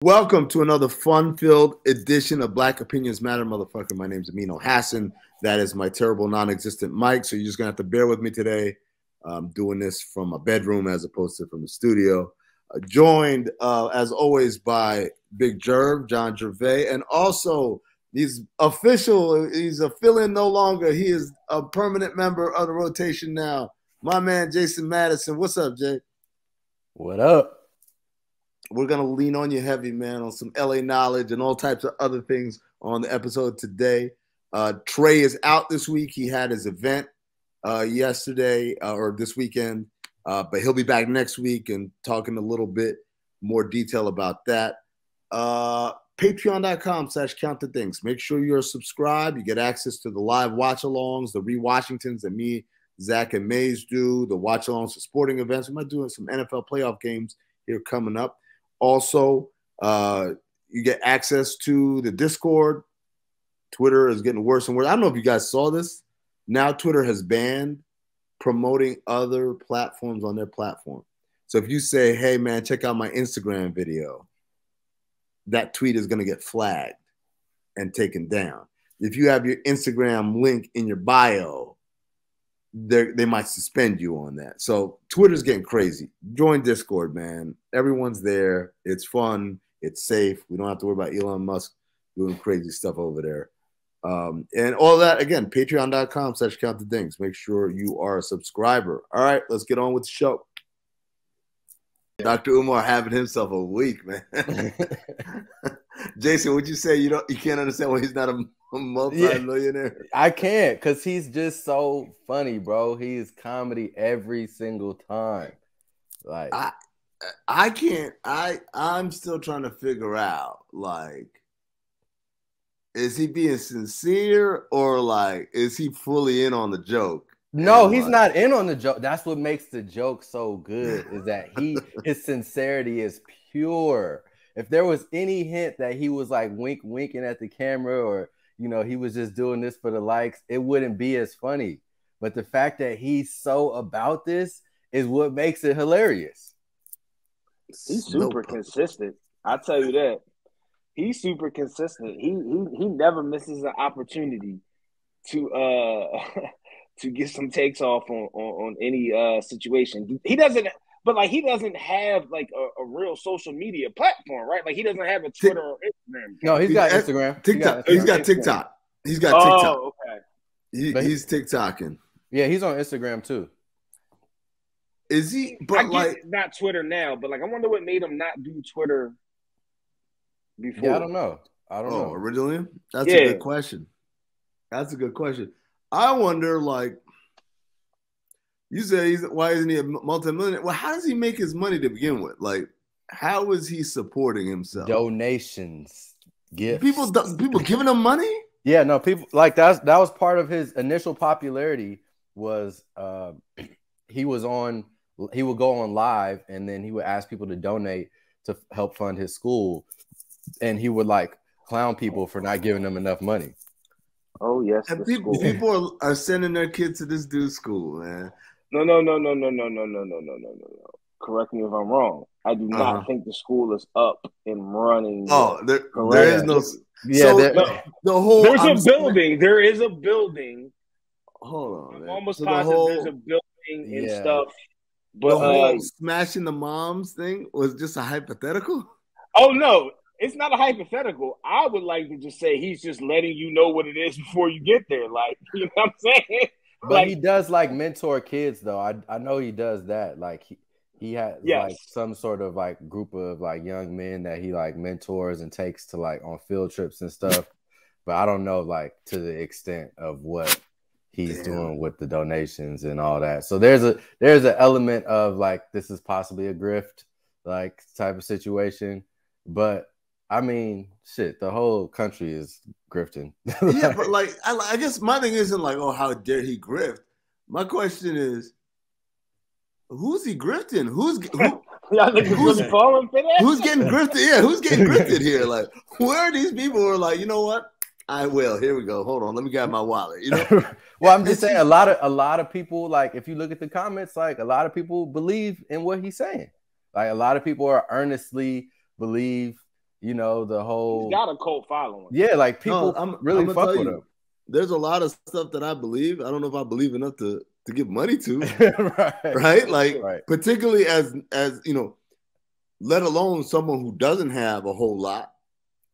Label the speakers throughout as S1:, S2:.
S1: Welcome to another fun-filled edition of Black Opinions Matter, motherfucker. My name's Amin Hassan. That is my terrible, non-existent mic, so you're just going to have to bear with me today. I'm doing this from a bedroom as opposed to from the studio. Joined, as always, by Big Jerv, John Gervais, and also he's official. He's a fill-in no longer. He is a permanent member of the rotation now. My man, Jason Madison. What's up, Jay?
S2: What up?
S1: We're going to lean on you heavy, man, on some LA knowledge and all types of other things on the episode today. Trey is out this week. He had his event yesterday or this weekend, but he'll be back next week and talking a little bit more detail about that. Patreon.com/countthethings. Make sure you're subscribed. You get access to the live watch-alongs, the re-Washingtons that me, Zach, and Mays do, the watch-alongs for sporting events. We might do some NFL playoff games here coming up. Also, you get access to the Discord. Twitter is getting worse and worse. I don't know if you guys saw this. Now Twitter has banned promoting other platforms on their platform. So if you say, hey, man, check out my Instagram video, that tweet is going to get flagged and taken down. If you have your Instagram link in your bio, they might suspend you on that. So Twitter's getting crazy. Join Discord, man. Everyone's there. It's fun. It's safe. We don't have to worry about Elon Musk doing crazy stuff over there. And all that, again, patreon.com/countthethings. Make sure you are a subscriber. All right, let's get on with the show. Dr. Umar having himself a week, man. Jason, would you say you can't understand why he's not a multi-millionaire?
S2: Yeah, I can't, because he's just so funny, bro. He is comedy every single time. Like
S1: I can't. I'm still trying to figure out, like, is he being sincere or like is he fully in on the joke?
S2: No, he's not in on the joke. That's what makes the joke so good, is that his sincerity is pure. If there was any hint that he was like winking at the camera, or he was just doing this for the likes, it wouldn't be as funny. But the fact that he's so about this is what makes it hilarious.
S3: He's super consistent. I'll tell you that. He's super consistent. He never misses an opportunity to to get some takes off on any situation. He doesn't have like a real social media platform, right? Like he doesn't have a Twitter or Instagram.
S2: No, he's got Instagram.
S1: TikTok. He's got TikTok. He's got TikTok.
S3: Oh, okay.
S1: He's TikToking.
S2: Yeah, he's on Instagram too.
S1: Is he? But
S3: not Twitter now. But like, I wonder what made him not do Twitter before.
S2: Yeah, I don't know.
S1: Originally, that's a good question. That's a good question. I wonder, like, you say, why isn't he a multimillionaire? Well, how does he make his money to begin with? Like, how is he supporting himself?
S2: Donations, gifts.
S1: People giving him money?
S2: Yeah, no, people like that was part of his initial popularity. Was he would go on live and then he would ask people to donate to help fund his school, and he would like clown people for not giving them enough money.
S3: Oh yes,
S1: and people are sending their kids to this dude's school, man.
S3: No. Correct me if I'm wrong. I do not think the school is up and running.
S1: Oh, there is no.
S2: Yeah,
S1: the whole.
S3: There is a building.
S1: Hold on,
S3: I'm
S1: man.
S3: almost positive there's a building and stuff. But
S1: the whole smashing the moms thing was just a hypothetical.
S3: Oh no, it's not a hypothetical. I would like to just say he's just letting you know what it is before you get there. Like, you know what I'm saying?
S2: But he does like mentor kids though. I know he does that. Like he has like some sort of like group of like young men that he like mentors and takes to like on field trips and stuff. But I don't know like to the extent of what he's doing with the donations and all that. So there's an element of like this is possibly a grift like type of situation. But I mean, shit, the whole country is grifting.
S1: Yeah, but like, I guess my thing isn't like, oh, how dare he grift? My question is, who's he grifting? Who's
S3: falling for that?
S1: Who's getting grifted? Yeah, who's getting grifted here? Like, where are these people who are like, you know what? I will. Here we go. Hold on. Let me grab my wallet. You know.
S2: Well, I'm just saying a lot of people, like, if you look at the comments, like a lot of people believe in what he's saying. Like a lot of people are earnestly believe You know, the whole.
S3: He's got a cult following.
S2: Yeah, like people really fuck with him.
S1: There's a lot of stuff that I believe. I don't know if I believe enough to give money to. right? Like particularly as you know, let alone someone who doesn't have a whole lot.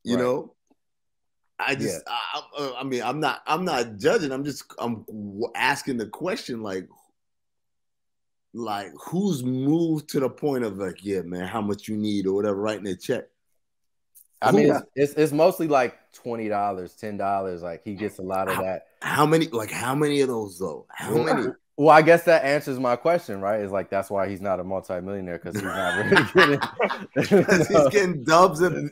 S1: You know, I just I mean I'm not judging. I'm asking the question like who's moved to the point of like, yeah, man, how much you need or whatever, writing a check.
S2: I mean, it's mostly like $20, $10. Like he gets a lot of that.
S1: How many of those though? How many?
S2: Well, I guess that answers my question, right? It's like that's why he's not a multimillionaire because he's not really getting.
S1: He's getting dubs and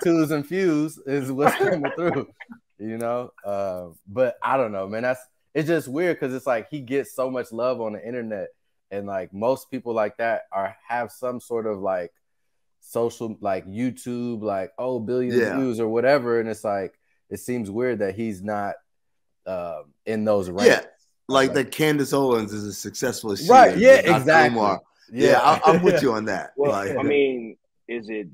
S2: twos and fews is what's coming through, you know. But I don't know, man. It's just weird because it's like he gets so much love on the internet, and like most people like that have some sort of like social, like YouTube, like billion views or whatever, and it's like it seems weird that he's not in those ranks.
S1: Yeah, like that Candace Owens is as successful as she
S2: right.
S1: is.
S2: Yeah, exactly.
S1: Umar. Yeah, I'm with you on that.
S3: Well, I mean, is it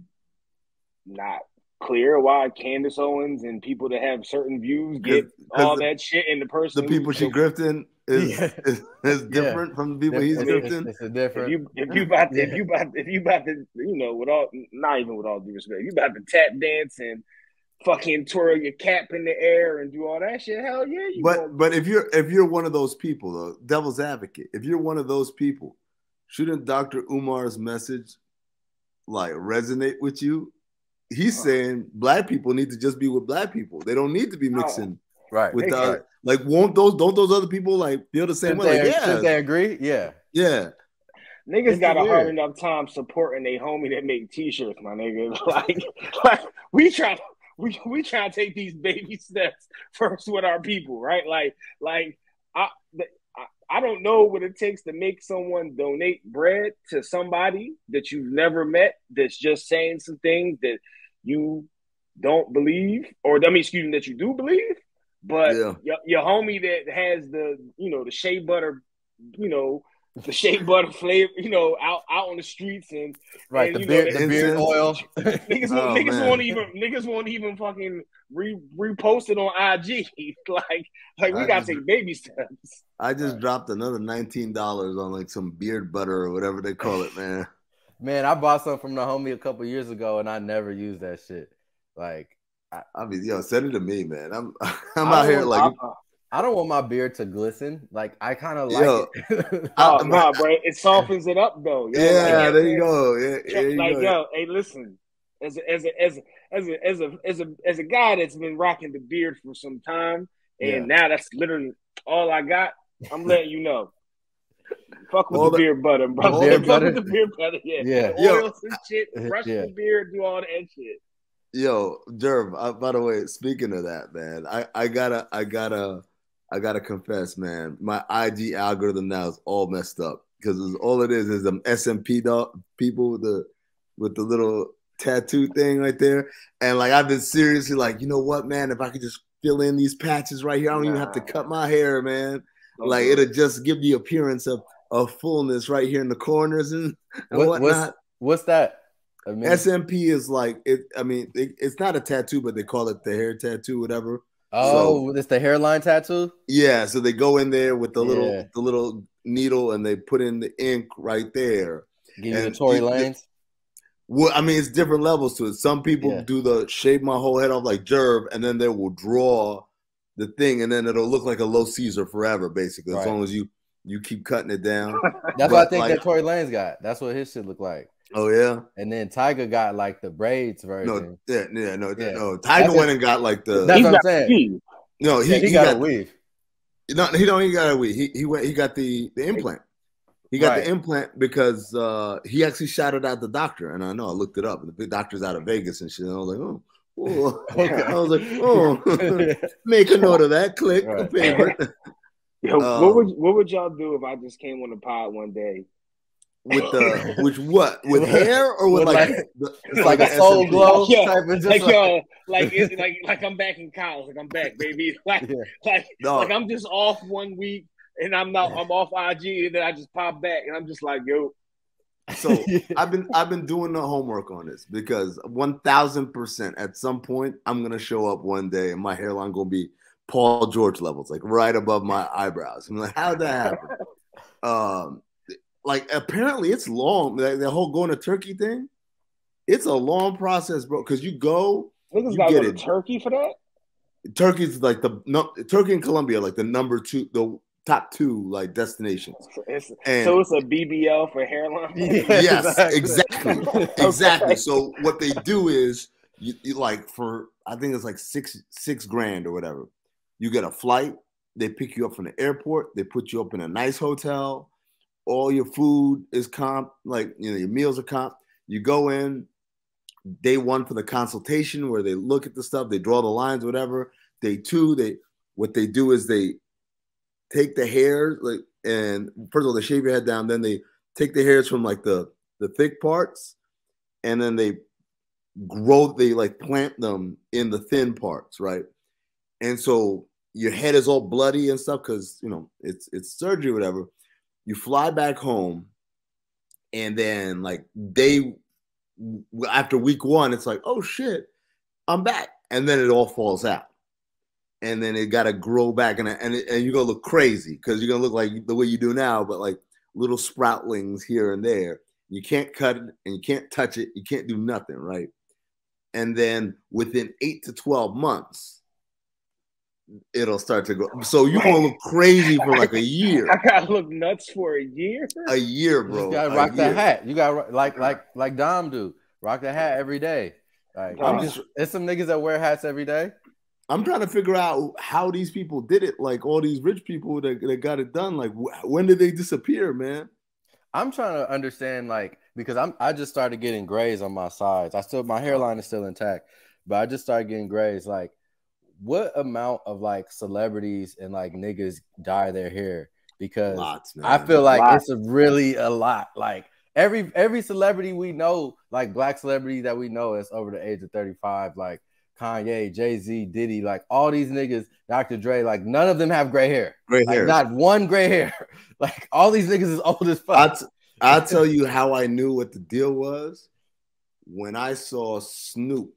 S3: not clear why Candace Owens and people that have certain views get all that shit, and the person,
S1: the people she grifting is different from the people he's grifting.
S2: It's a different.
S3: If you about to, you know, not even with all due respect, you about to tap dance and fucking twirl your cap in the air and do all that shit, hell yeah.
S1: But if you're one of those people, though, devil's advocate, if you're one of those people, shouldn't Dr. Umar's message like resonate with you? He's saying black people need to just be with black people. They don't need to be mixing with like don't those other people like feel the same way? Like,
S2: should they agree? Yeah.
S3: Niggas got a hard enough time supporting a homie that make t-shirts, my nigga. like we try to take these baby steps first with our people, right? Like I don't know what it takes to make someone donate bread to somebody that you've never met that's just saying some things that you don't believe, or that you do believe, but your homie that has the shea butter, the shea butter flavor, out on the streets and
S2: the beard oil.
S3: Niggas won't even fucking repost it on IG. like we gotta take baby steps.
S1: I just dropped another $19 on like some beard butter or whatever they call it, man.
S2: Man, I bought some from the homie a couple years ago and I never used that shit. Like,
S1: I mean, send it to me, man. I'm out here like.
S2: I don't want my beard to glisten. Like I kind of like
S3: it. Nah, bro, it softens it up though. Yo.
S1: Yeah, there you go.
S3: Hey, listen. As a guy that's been rocking the beard for some time, and now that's literally all I got. I'm letting you know. Fuck with the beard butter, bro. Fuck with the beard butter, yeah. Oils and shit, brush the beard, do all that shit.
S1: Yo, Jerv, by the way, speaking of that, man, I gotta confess, man, my IG algorithm now is all messed up because all it is them SMP people with the little tattoo thing right there. And like I've been seriously like, you know what, man, if I could just fill in these patches right here, I don't even have to cut my hair, man. Like it'll just give the appearance of fullness right here in the corners and whatnot.
S2: What's that?
S1: I mean, SMP is like it. I mean, it's not a tattoo, but they call it the hair tattoo, whatever.
S2: Oh, it's the hairline tattoo.
S1: Yeah, so they go in there with the little needle and they put in the ink right there.
S2: Give you the Tory Lanez.
S1: Well, I mean, it's different levels to it. Some people do the shave my whole head off like Jerv, and then they will draw the thing, and then it'll look like a low Caesar forever, basically, as long as you keep cutting it down.
S2: That's what I think that Tory Lanez got. That's what his shit look like.
S1: Oh yeah,
S2: and then Tiger got like the braids version.
S1: No. Tiger went and got like the.
S2: That's what I'm saying.
S1: No, he got
S2: a weave.
S1: No, he got a weave. He got the implant. He got the implant because he actually shouted out the doctor, and I looked it up. The doctor's out of Vegas and shit. And I was like, oh. Okay. I was like, oh, make a note of that. Click a favorite.
S3: Yo, what would y'all do if I just came on the pod one day?
S1: With hair or with
S2: it's like a soul glow type of
S3: like I'm back in college, like I'm back, baby. Like I'm just off 1 week and I'm off IG and then I just pop back and I'm just like, yo,
S1: So I've been doing the homework on this because 1000% at some point I'm gonna show up one day and my hairline gonna be Paul George levels, like right above my eyebrows. I'm like, how did that happen? Like apparently it's long. The whole going to Turkey thing, it's a long process, bro. Because you go,
S3: niggas
S1: you
S3: gotta
S1: get
S3: go to Turkey for that.
S1: Turkey's like Turkey and Colombia, like the number two, the top two like destinations.
S3: So it's a BBL for hairline.
S1: Yes, exactly. Okay. So what they do is you like for I think it's like six grand or whatever. You get a flight. They pick you up from the airport. They put you up in a nice hotel. All your food is comp, like your meals are comp. You go in day one for the consultation where they look at the stuff, they draw the lines, whatever. Day two, what they do is they take the hairs, like, and first of all, they shave your head down, then they take the hairs from like the thick parts, and then they like plant them in the thin parts, right? And so your head is all bloody and stuff because it's surgery, or whatever. You fly back home, and then like after week one, it's like, oh shit, I'm back, and then it all falls out, and then it got to grow back, and you're gonna look crazy because you're gonna look like the way you do now, but like little sproutlings here and there. You can't cut it, and you can't touch it, you can't do nothing, right? And then within 8 to 12 months, it'll start to grow. So you're gonna look crazy for like a year.
S3: I gotta look nuts for a year.
S1: A year, bro.
S2: You gotta rock that hat. You gotta like Dom do. Rock the hat every day. Like there's some niggas that wear hats every day.
S1: I'm trying to figure out how these people did it. Like all these rich people that got it done. Like when did they disappear, man?
S2: I'm trying to understand, like, because I just started getting grays on my sides. My hairline is still intact, but I just started getting grays. Like, what amount of like celebrities and like niggas dye their hair? Because lots, I feel like it's really a lot. Like every celebrity we know, like black celebrity that we know is over the age of 35, like Kanye, Jay-Z, Diddy, like all these niggas, Dr. Dre, like none of them have gray hair. Not one gray hair. Like all these niggas is old as fuck.
S1: I'll tell you how I knew what the deal was when I saw Snoop.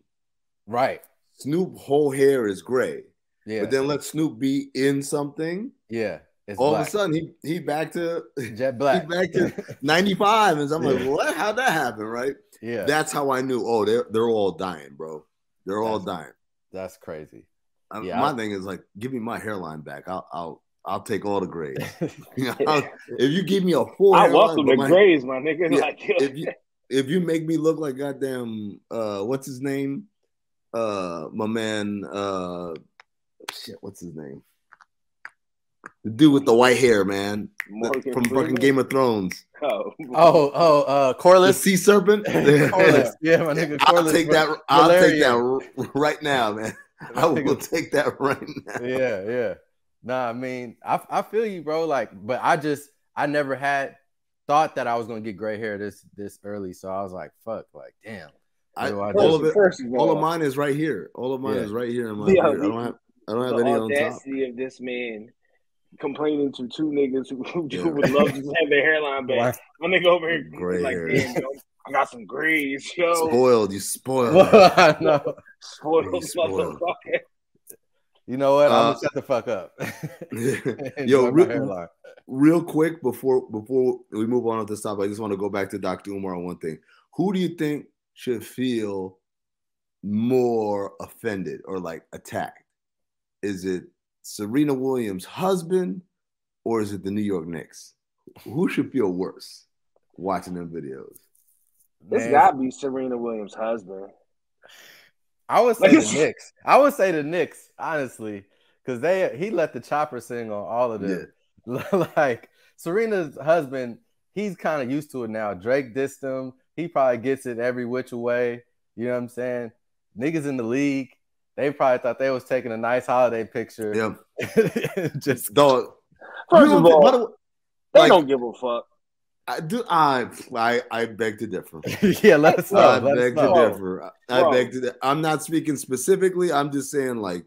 S2: Right.
S1: Snoop whole hair is gray. Yeah. But then let Snoop be in something.
S2: Yeah.
S1: All black. Of a sudden he back to
S2: jet black.
S1: He back to 95. And I'm like, what? How'd that happen? Right?
S2: Yeah.
S1: That's how I knew. Oh, they're all dying, bro. They're all dying.
S2: That's crazy.
S1: My thing is like, give me my hairline back. I'll take all the grays. If you give me a full
S3: I welcome the grays, my nigga.
S1: Yeah,
S3: like,
S1: if you make me look like goddamn what's his name? My man what's his name? The dude with the white hair, man. From fucking Game of Thrones.
S2: Corliss.
S1: The sea serpent.
S2: Corliss. Yeah, my nigga.
S1: Corliss, I'll take that right now, man. I will take that right now.
S2: Yeah. Nah, I mean, I feel you, bro. Like, but I never had thought that I was gonna get gray hair this early. So I was like, fuck, like, damn.
S1: All of mine is right here. All of mine is right here in my beard. I don't have any on top.
S3: The audacity of this man complaining to two niggas who would love to have their hairline back. My nigga over here
S1: gray
S3: like,
S1: hair.
S3: damn, yo, I got some grays, yo.
S1: You spoiled.
S2: I know.
S3: Spoiled motherfucker.
S2: You know what? I'm gonna shut the fuck up.
S1: Yo, real quick before we move on with this topic, I just want to go back to Dr. Umar on one thing. Who do you think should feel more offended or like attacked? Is it Serena Williams' husband or is it the New York Knicks? Who should feel worse watching them videos?
S3: It's gotta be Serena Williams' husband.
S2: I would say the Knicks. I would say the Knicks, honestly, because he let the chopper sing on all of them. Yeah. Like Serena's husband, he's kind of used to it now. Drake dissed him. He probably gets it every which way. You know what I'm saying? Niggas in the league, they probably thought they was taking a nice holiday picture.
S1: Yeah.
S2: Just
S3: don't. First of all, they don't give a fuck.
S1: I do. I beg to differ.
S2: Yeah, let's know.
S1: I beg to differ. I beg to. I'm not speaking specifically. I'm just saying, like,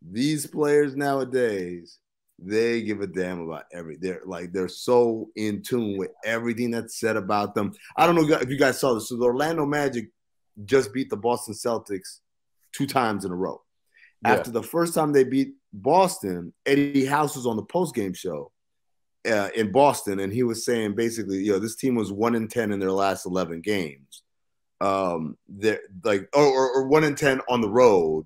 S1: these players nowadays, They give a damn about they're so in tune with everything that's said about them. I don't know if you guys saw this. So the Orlando Magic just beat the Boston Celtics 2 times in a row. Yeah. After the first time they beat Boston, Eddie House was on the postgame show in Boston, and he was saying basically, this team was 1-10 in their last 11 games. They're like, or 1-10 on the road.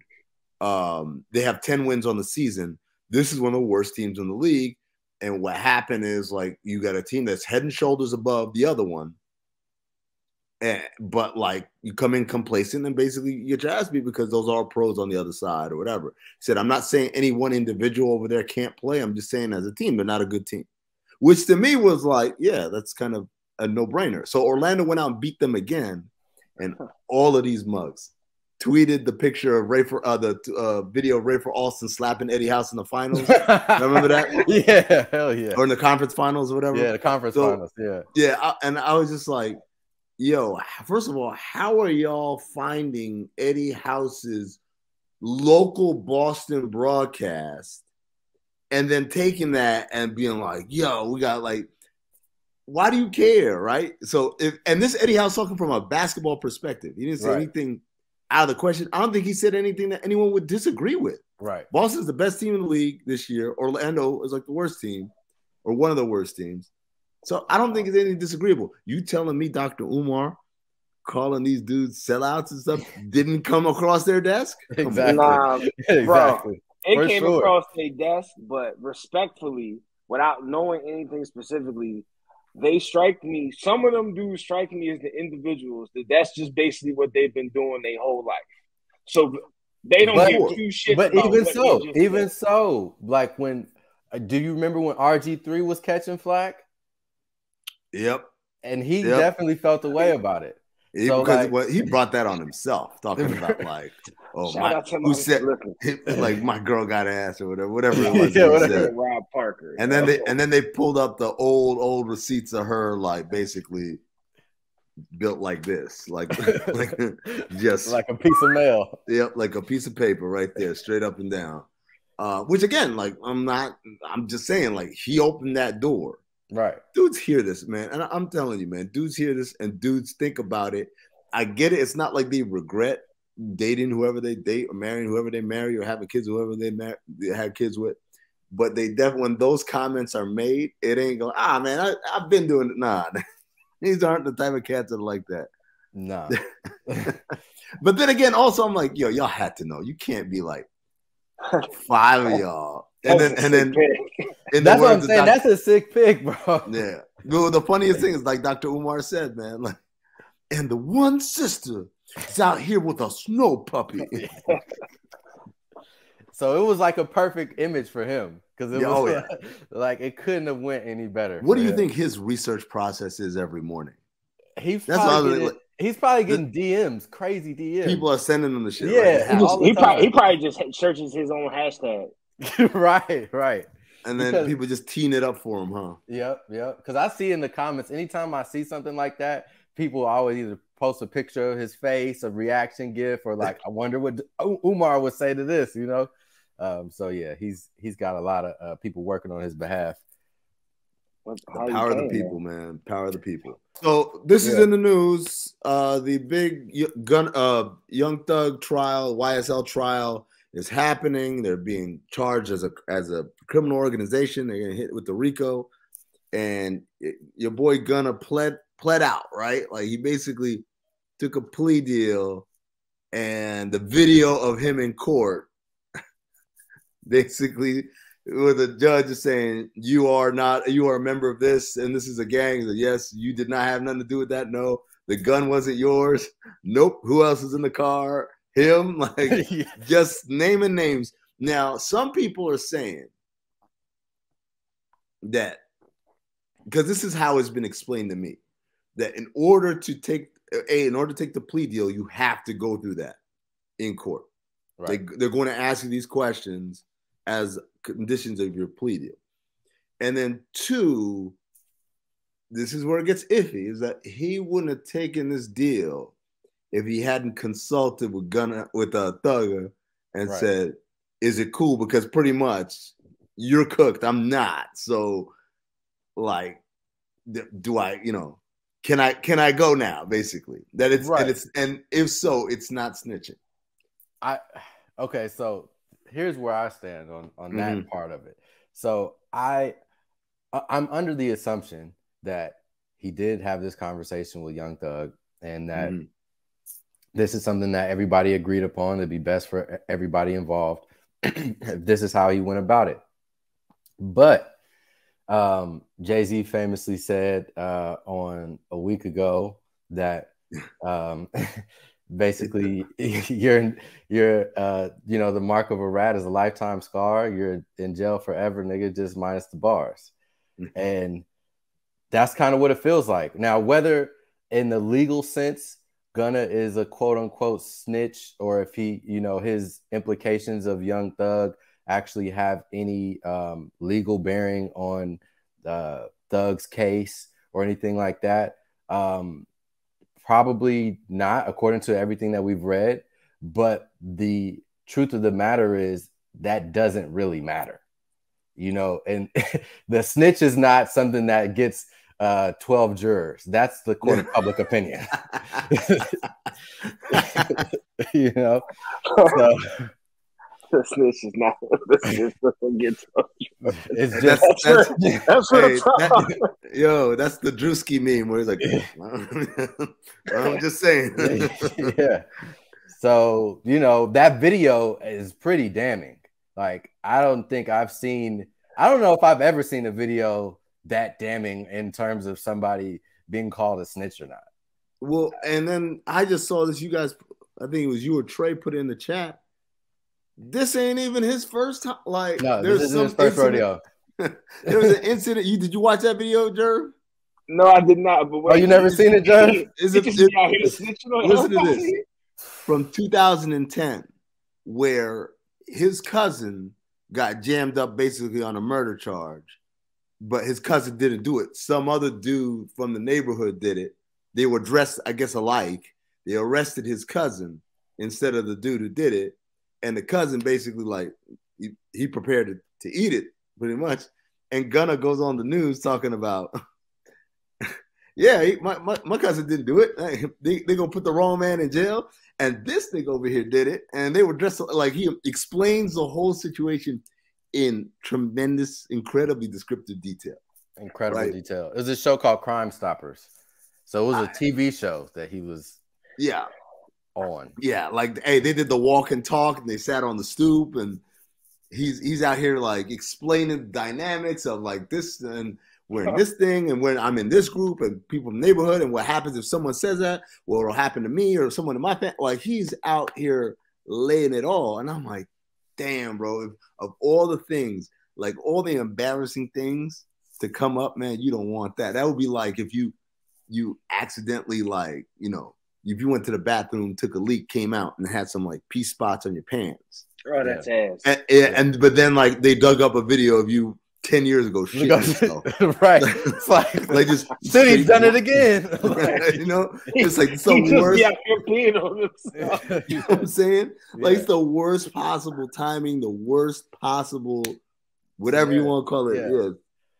S1: They have 10 wins on the season. This is one of the worst teams in the league. And what happened is, like, you got a team that's head and shoulders above the other one. But, like, you come in complacent and basically you get your ass beat because those are pros on the other side or whatever. He said, I'm not saying any one individual over there can't play. I'm just saying as a team, they're not a good team. Which to me was like, yeah, that's kind of a no-brainer. So Orlando went out and beat them again. And all of these mugs tweeted the picture of the video of Rayford Alston slapping Eddie House in the finals. Remember that?
S2: Yeah, hell yeah.
S1: Or in the conference finals or whatever.
S2: Yeah, the conference finals. Yeah.
S1: Yeah, and I was just like, yo, first of all, how are y'all finding Eddie House's local Boston broadcast and then taking that and being like, yo, we got like, why do you care, right? So, and this Eddie House talking from a basketball perspective. He didn't say anything out of the question. I don't think he said anything that anyone would disagree with.
S2: Right.
S1: Boston's the best team in the league this year. Orlando is like the worst team or one of the worst teams. So I don't think it's anything disagreeable. You telling me Dr. Umar calling these dudes sellouts and stuff didn't come across their desk?
S2: Exactly.
S3: Nah,
S2: exactly.
S3: Bro, it came across their desk, but respectfully, without knowing anything specifically, they strike me. Some of them dudes strike me as the individuals that's just basically what they've been doing their whole life. So they don't give two shits.
S2: But even so, like when, do you remember when RG3 was catching flack?
S1: Yep.
S2: And he definitely felt the way about it.
S1: Because he brought that on himself, talking about like, like my girl got ass or whatever it was.
S2: Yeah,
S3: whatever. Rob Parker.
S1: And then they pulled up the old receipts of her, like basically built like this, like just
S2: like a piece of mail.
S1: Yep, like a piece of paper right there, straight up and down. Which again, like I'm just saying, like he opened that door.
S2: Right.
S1: Dudes hear this, man. And I'm telling you, man, dudes hear this and dudes think about it. I get it. It's not like they regret dating whoever they date or marrying whoever they marry or having kids with whoever they have kids with. But they definitely, when those comments are made, it ain't going, man, I've been doing it. Nah, these aren't the type of cats that are like that.
S2: Nah.
S1: But then again, also, I'm like, yo, y'all had to know. You can't be like 5 of y'all. And then
S2: that's what I'm saying. That's a sick pick, bro.
S1: Yeah. Well, the funniest thing is, like Dr. Umar said, man, like, and the one sister is out here with a snow puppy.
S2: So it was like a perfect image for him because it was like it couldn't have went any better.
S1: What do you think his research process is every morning?
S2: He's probably getting DMs, crazy DMs.
S1: People are sending him the shit.
S2: Yeah,
S3: he probably just searches his own hashtag.
S2: right.
S1: And then people just teeing it up for him, huh?
S2: Yep. Because I see in the comments, anytime I see something like that, people always either post a picture of his face, a reaction gif, or like, I wonder what Umar would say to this, you know? So yeah, he's got a lot of people working on his behalf.
S1: The power of the people, man. Power of the people. So this is in the news. The big Young Thug trial, YSL trial, is happening. They're being charged as a criminal organization. They're gonna hit with the RICO, and your boy Gunna pled out, right? Like he basically took a plea deal, and the video of him in court, basically, with the judge is saying you are a member of this, and this is a gang. Said, yes, you did not have nothing to do with that. No, the gun wasn't yours. Nope. Who else was in the car? Him, like just naming names. Now, some people are saying that, because this is how it's been explained to me, that in order to take the plea deal, you have to go through that in court. Right. They're going to ask you these questions as conditions of your plea deal. And then 2, this is where it gets iffy, is that he wouldn't have taken this deal if he hadn't consulted with Gunna, with Thugger, and said, is it cool? Because pretty much you're cooked. I'm not. So, like, do I? Can I go now? Basically, that it's
S2: right.
S1: and if so, it's not snitching.
S2: Okay. So here's where I stand on that part of it. So I'm under the assumption that he did have this conversation with Young Thug, and that this is something that everybody agreed upon to be best for everybody involved. This is how he went about it. But Jay-Z famously said on a week ago that basically you're the mark of a rat is a lifetime scar. You're in jail forever, nigga, just minus the bars. And that's kind of what it feels like. Now, whether in the legal sense Gunna is a quote unquote snitch, or if he, his implications of Young Thug actually have any legal bearing on Thug's case or anything like that, probably not, according to everything that we've read. But the truth of the matter is that doesn't really matter, and the snitch is not something that gets 12 jurors. That's the court of public opinion. So,
S3: the snitch is not the snitch doesn't get 12 jurors.
S2: It's just
S3: that's
S1: that's the Drewski meme where he's like, I'm just saying.
S2: Yeah. So, that video is pretty damning. Like, I don't know if I've ever seen a video that damning in terms of somebody being called a snitch or not.
S1: Well, and then I just saw this. You guys, I think it was you or Trey put it in the chat. This ain't even his first time. Like,
S2: no, this isn't his first rodeo.
S1: There was an incident. Did you watch that video, Jerv?
S3: No, I did not. But
S2: you never seen it, Jerv?
S1: Listen to this. From 2010, where his cousin got jammed up basically on a murder charge, but his cousin didn't do it. Some other dude from the neighborhood did it. They were dressed, I guess, alike. They arrested his cousin instead of the dude who did it. And the cousin basically, like, he prepared to eat it, pretty much. And Gunna goes on the news talking about, my cousin didn't do it. They going to put the wrong man in jail. And this nigga over here did it. And they were dressed like, he explains the whole situation in tremendous, incredibly descriptive detail.
S2: Incredible detail. It was a show called Crime Stoppers. So it was a TV show that he was on. Yeah,
S1: like, hey, they did the walk and talk, and they sat on the stoop, and he's out here like explaining the dynamics of like this, and we're in this thing, and when I'm in this group, and people in the neighborhood, and what happens if someone says that, what will happen to me or someone in my family. Like, he's out here laying it all, and I'm like, damn, bro, of all the things, like all the embarrassing things to come up, man, you don't want that. That would be like if you accidentally, like, if you went to the bathroom, took a leak, came out, and had some like pee spots on your pants.
S3: Oh, that's ass.
S1: But then, like, they dug up a video of you 10 years ago. Shit yourself.
S2: Right. It's like
S1: just
S2: he's done it again.
S1: It's like the worst.
S3: You
S1: know what I'm saying? Like, it's the worst possible timing, the worst possible, whatever you want to call it. Yeah.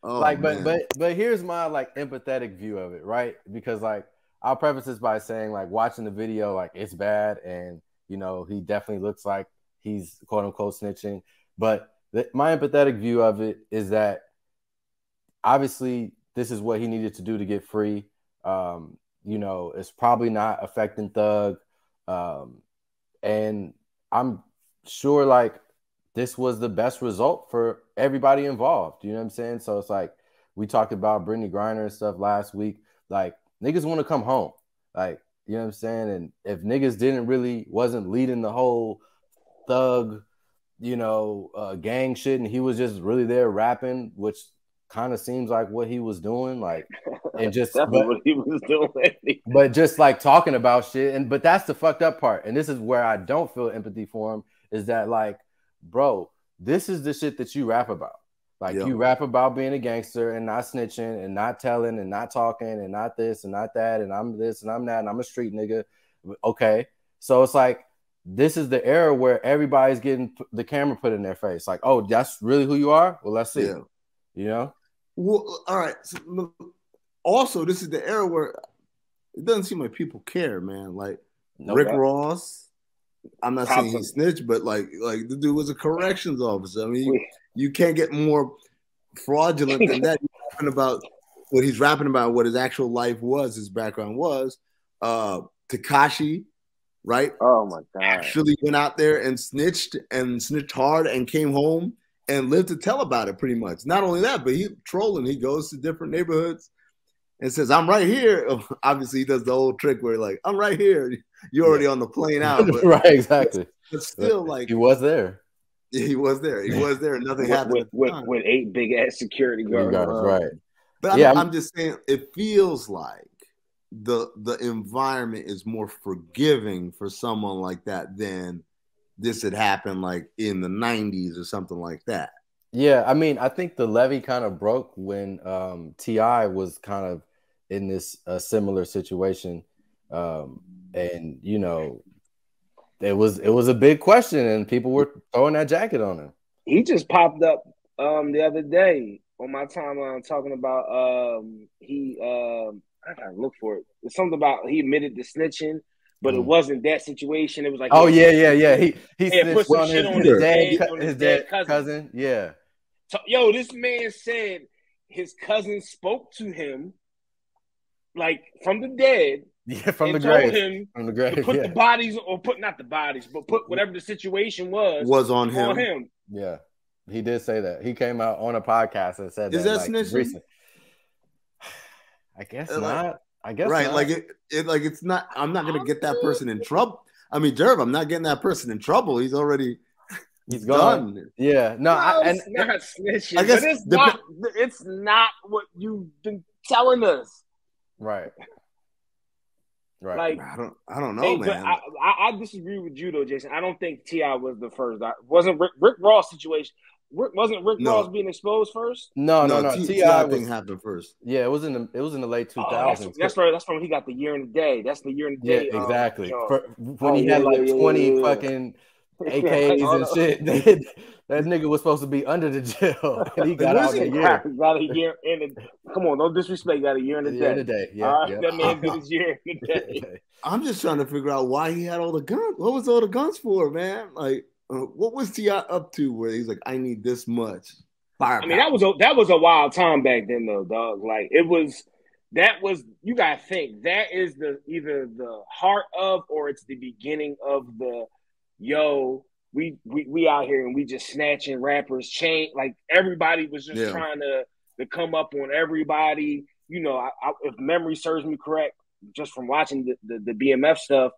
S1: Oh,
S2: like, but here's my like empathetic view of it, right? Because like, I'll preface this by saying, like, watching the video, like, it's bad, and he definitely looks like he's quote unquote snitching. But my empathetic view of it is that obviously this is what he needed to do to get free. It's probably not affecting Thug, and I'm sure like this was the best result for everybody involved. You know what I'm saying? So it's like, we talked about Brittany Griner and stuff last week. Like, niggas want to come home. Like, you know what I'm saying? And if niggas wasn't leading the whole Thug, gang shit, and he was just really there rapping, which kind of seems like what he was doing. Like, and just
S3: what he was doing.
S2: But just like talking about shit. But that's the fucked up part. And this is where I don't feel empathy for him, is that like, bro, this is the shit that you rap about. Like, you rap about being a gangster and not snitching and not telling and not talking and not this and not that, and I'm this and I'm that, and I'm a street nigga. Okay. So it's like, this is the era where everybody's getting the camera put in their face. Like, oh, that's really who you are? Well, let's see. Yeah. You know?
S1: Well, all right. So, also, this is the era where it doesn't seem like people care, man. Like Rick Ross, I'm not saying he snitched, but like the dude was a corrections officer. I mean, you can't get more fraudulent than that. He's rapping about, what his actual life was, his background was. Tekashi, right?
S3: Oh my God!
S1: Actually went out there and snitched hard and came home and lived to tell about it. Pretty much. Not only that, but he trolling. He goes to different neighborhoods and says, "I'm right here." Obviously, he does the old trick where like, "I'm right here." You're already on the plane out, but,
S2: right? Exactly.
S1: But still, like
S2: he was there.
S1: Yeah, he was there. He was there. Nothing happened
S3: with 8 big ass security guards.
S2: Right.
S1: But I'm just saying, it feels like the environment is more forgiving for someone like that than this had happened like in the 90s or something like that.
S2: Yeah, I mean, I think the levee kind of broke when T.I. was kind of in this similar situation. And, you know, it was a big question and people were throwing that jacket on him.
S3: He just popped up the other day on my timeline talking about I gotta look for it. It's something about he admitted to snitching, but it wasn't that situation. It was like,
S2: oh yeah. He snitched
S3: on his dead
S2: cousin. Yeah.
S3: So, yo, this man said his cousin spoke to him like from the dead.
S2: Yeah, from the grave.
S3: Told him to put the bodies, or not the bodies, but put whatever the situation was
S1: on him.
S2: Yeah, he did say that. He came out on a podcast and said,
S1: "Is that snitching?"
S2: I guess not. I guess
S1: right.
S2: Not.
S1: Like it's not. I'm not gonna get that person in trouble. I mean, Jerv, I'm not getting that person in trouble. He's gone.
S2: Yeah. No,
S3: it's not snitching. I guess it's not what you've been telling us.
S2: Right.
S3: Like
S1: I don't know, man.
S3: But I disagree with you though, Jason. I don't think T.I. was the first. Wasn't Rick Ross situation? Wasn't Rick Ross being exposed first?
S2: No.
S1: T.I. thing happened first.
S2: Yeah, it was in the late 2000s.
S3: That's right. That's when he got the year and a day. That's the year and a day.
S2: Yeah, exactly. When he had 20 fucking AKs and shit. That nigga was supposed to be under the jail, and he got out a year.
S3: Got a year and come on, don't disrespect. Got a year and a day.
S2: Year and a day. Yeah,
S3: all right, that man did his year and a day.
S1: I'm just trying to figure out why he had all the guns. What was all the guns for, man? Like, what was T.I. up to? Where he's like, I need this much firepower.
S3: I mean, that was a wild time back then, though, dog. Like, that was. You gotta think that is either the heart of, or it's the beginning of the We out here and we just snatching rappers chain. Like everybody was just trying to come up on everybody. You know, if memory serves me correct, just from watching the BMF stuff,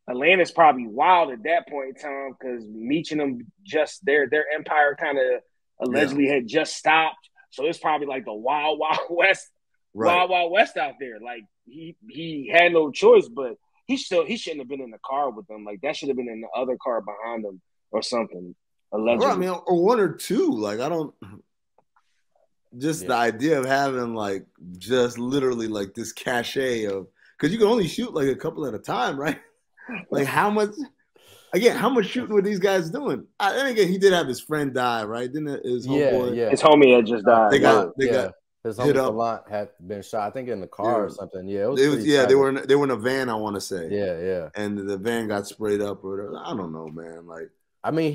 S3: Atlanta's probably wild at that point in time because Meech and them just their empire kind of allegedly had just stopped. So it's probably like the wild west, wild west out there. Like he had no choice, but he shouldn't have been in the car with them. Like that should have been in the other car behind them. Or something, allegedly.
S1: Right, I mean, or one or two. Like, I don't. Just the idea of having like just literally like this cachet of, because you can only shoot like a couple at a time, right? Like how much shooting were these guys doing? And again, he did have his friend die, right? Didn't his homeboy?
S3: Yeah, his homie had just died.
S1: They got
S2: his homie Salant had been shot, I think, in the car or something. Yeah,
S1: they were in a van, I want to say.
S2: Yeah.
S1: And the van got sprayed up or whatever. I don't know, man. Like,
S2: I mean,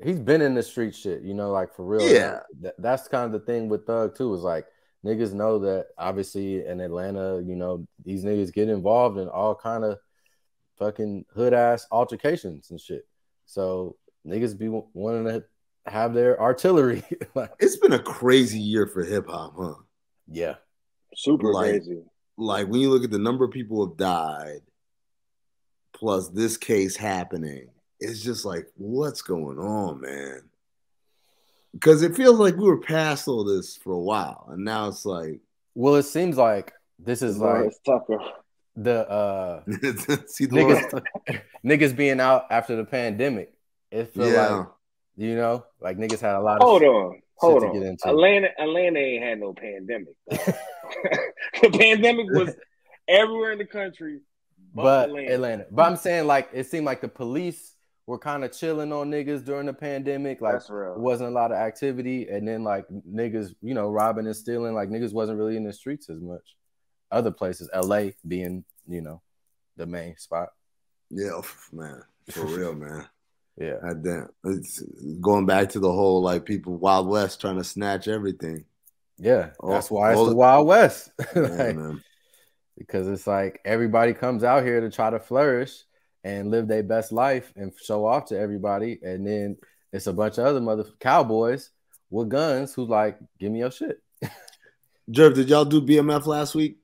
S2: he's been in the street shit, you know, like for real.
S1: Yeah.
S2: That's kind of the thing with Thug too, is like niggas know that obviously in Atlanta, you know, these niggas get involved in all kind of fucking hood ass altercations and shit. So niggas be wanting to have their artillery.
S1: It's been a crazy year for hip hop, huh?
S2: Yeah.
S3: Super crazy.
S1: Like when you look at the number of people who have died, plus this case happening. It's just like, what's going on, man? Because it feels like we were past all this for a while, and now it's like,
S2: well, it seems like this is like the niggas being out after the pandemic. It feels like, you know, like niggas had a lot of
S3: hold on.
S2: to get into.
S3: Atlanta ain't had no pandemic. The pandemic was everywhere in the country,
S2: but Atlanta. But I'm saying, like, it seemed like the police were kind of chilling on niggas during the pandemic. Like, there wasn't a lot of activity. And then, like, niggas, you know, robbing and stealing. Like, niggas wasn't really in the streets as much. Other places, LA being, you know, the main spot.
S1: Yeah, man. For real, man.
S2: Yeah.
S1: It's going back to the whole, like, people Wild West trying to snatch everything.
S2: Yeah, that's why it's the Wild West.
S1: Yeah, man.
S2: Because it's like everybody comes out here to try to flourish and live their best life and show off to everybody. And then it's a bunch of other mother cowboys with guns who's like, give me your shit.
S1: Jerv, did y'all do BMF last week?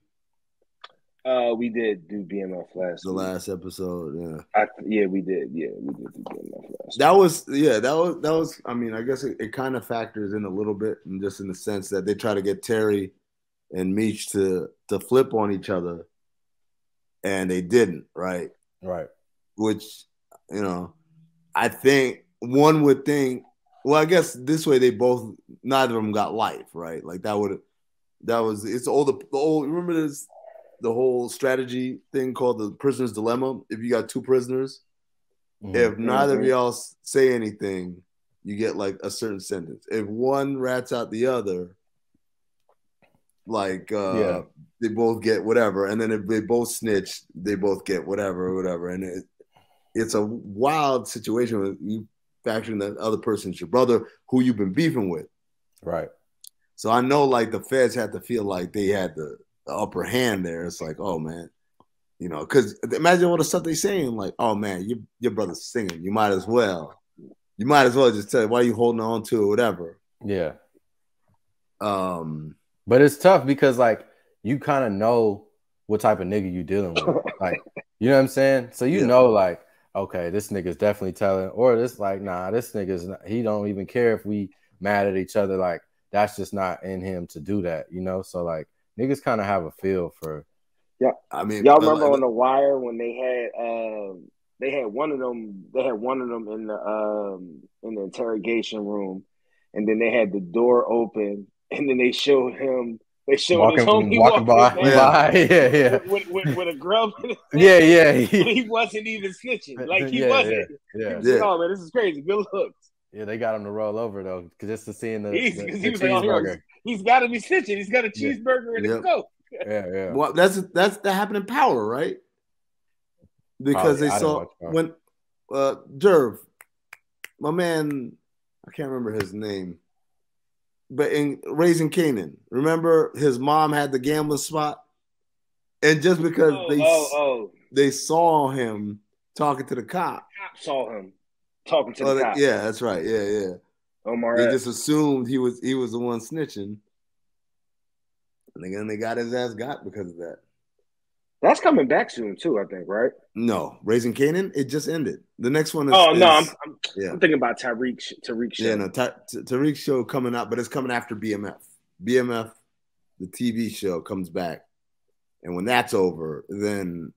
S3: We did do BMF last week.
S1: Last episode,
S3: we did. Yeah, we did do BMF last
S1: that was, I mean, I guess it kind of factors in a little bit, and just in the sense that they try to get Terry and Meech to flip on each other, and they didn't, right?
S2: Right.
S1: Which, you know, I think one would think, well, I guess this way neither of them got life, right? Like it's the old, remember this, the whole strategy thing called the prisoner's dilemma? If you got two prisoners, if neither of y'all say anything, you get like a certain sentence. If one rats out the other, like they both get whatever, and then if they both snitch, they both get whatever. And it's a wild situation when you factoring that other person's your brother who you've been beefing with.
S2: Right.
S1: So I know, like, the feds had to feel like they had the upper hand there. It's like, oh man, you know, because imagine all the stuff they saying, like, oh man, your brother's singing, you might as well just tell you why you holding on to it, whatever.
S2: Yeah. But it's tough because, like, you kind of know what type of nigga you dealing with. Like, you know what I'm saying? So you know, like, okay, this nigga's definitely telling, or this, like, nah, this nigga's not, he don't even care if we mad at each other. Like, that's just not in him to do that, you know? So, like, niggas kind of have a feel for.
S3: Yeah, I mean, y'all remember on The Wire when they had one of them in the interrogation room, and then they had the door open, and then they showed him. They showed his homie walking by. With a grub in his hand. He wasn't even snitching. Like, he wasn't. He was like, oh man, this is crazy. Good looks.
S2: Yeah, they got him to roll over though, because just to seeing the
S3: cheeseburger. Like, he's got to be snitching. He's got a cheeseburger and a Coke.
S2: Yeah.
S1: Well, that happened in Power, right? Because they saw when Jerv, my man, I can't remember his name, but in Raising Kanan, remember his mom had the gambling spot, and just because they saw him talking to the cop,
S3: saw him talking to the cop.
S1: Yeah, that's right. Yeah.
S3: Umar,
S1: they just assumed he was the one snitching, and again they got his ass got because of that.
S3: That's coming back soon too, I think, right?
S1: No, Raising Kanan, it just ended. The next one is.
S3: I'm thinking about Tariq show.
S1: Yeah, no, Tariq's show coming out, but it's coming after BMF. BMF, the TV show, comes back, and when that's over, then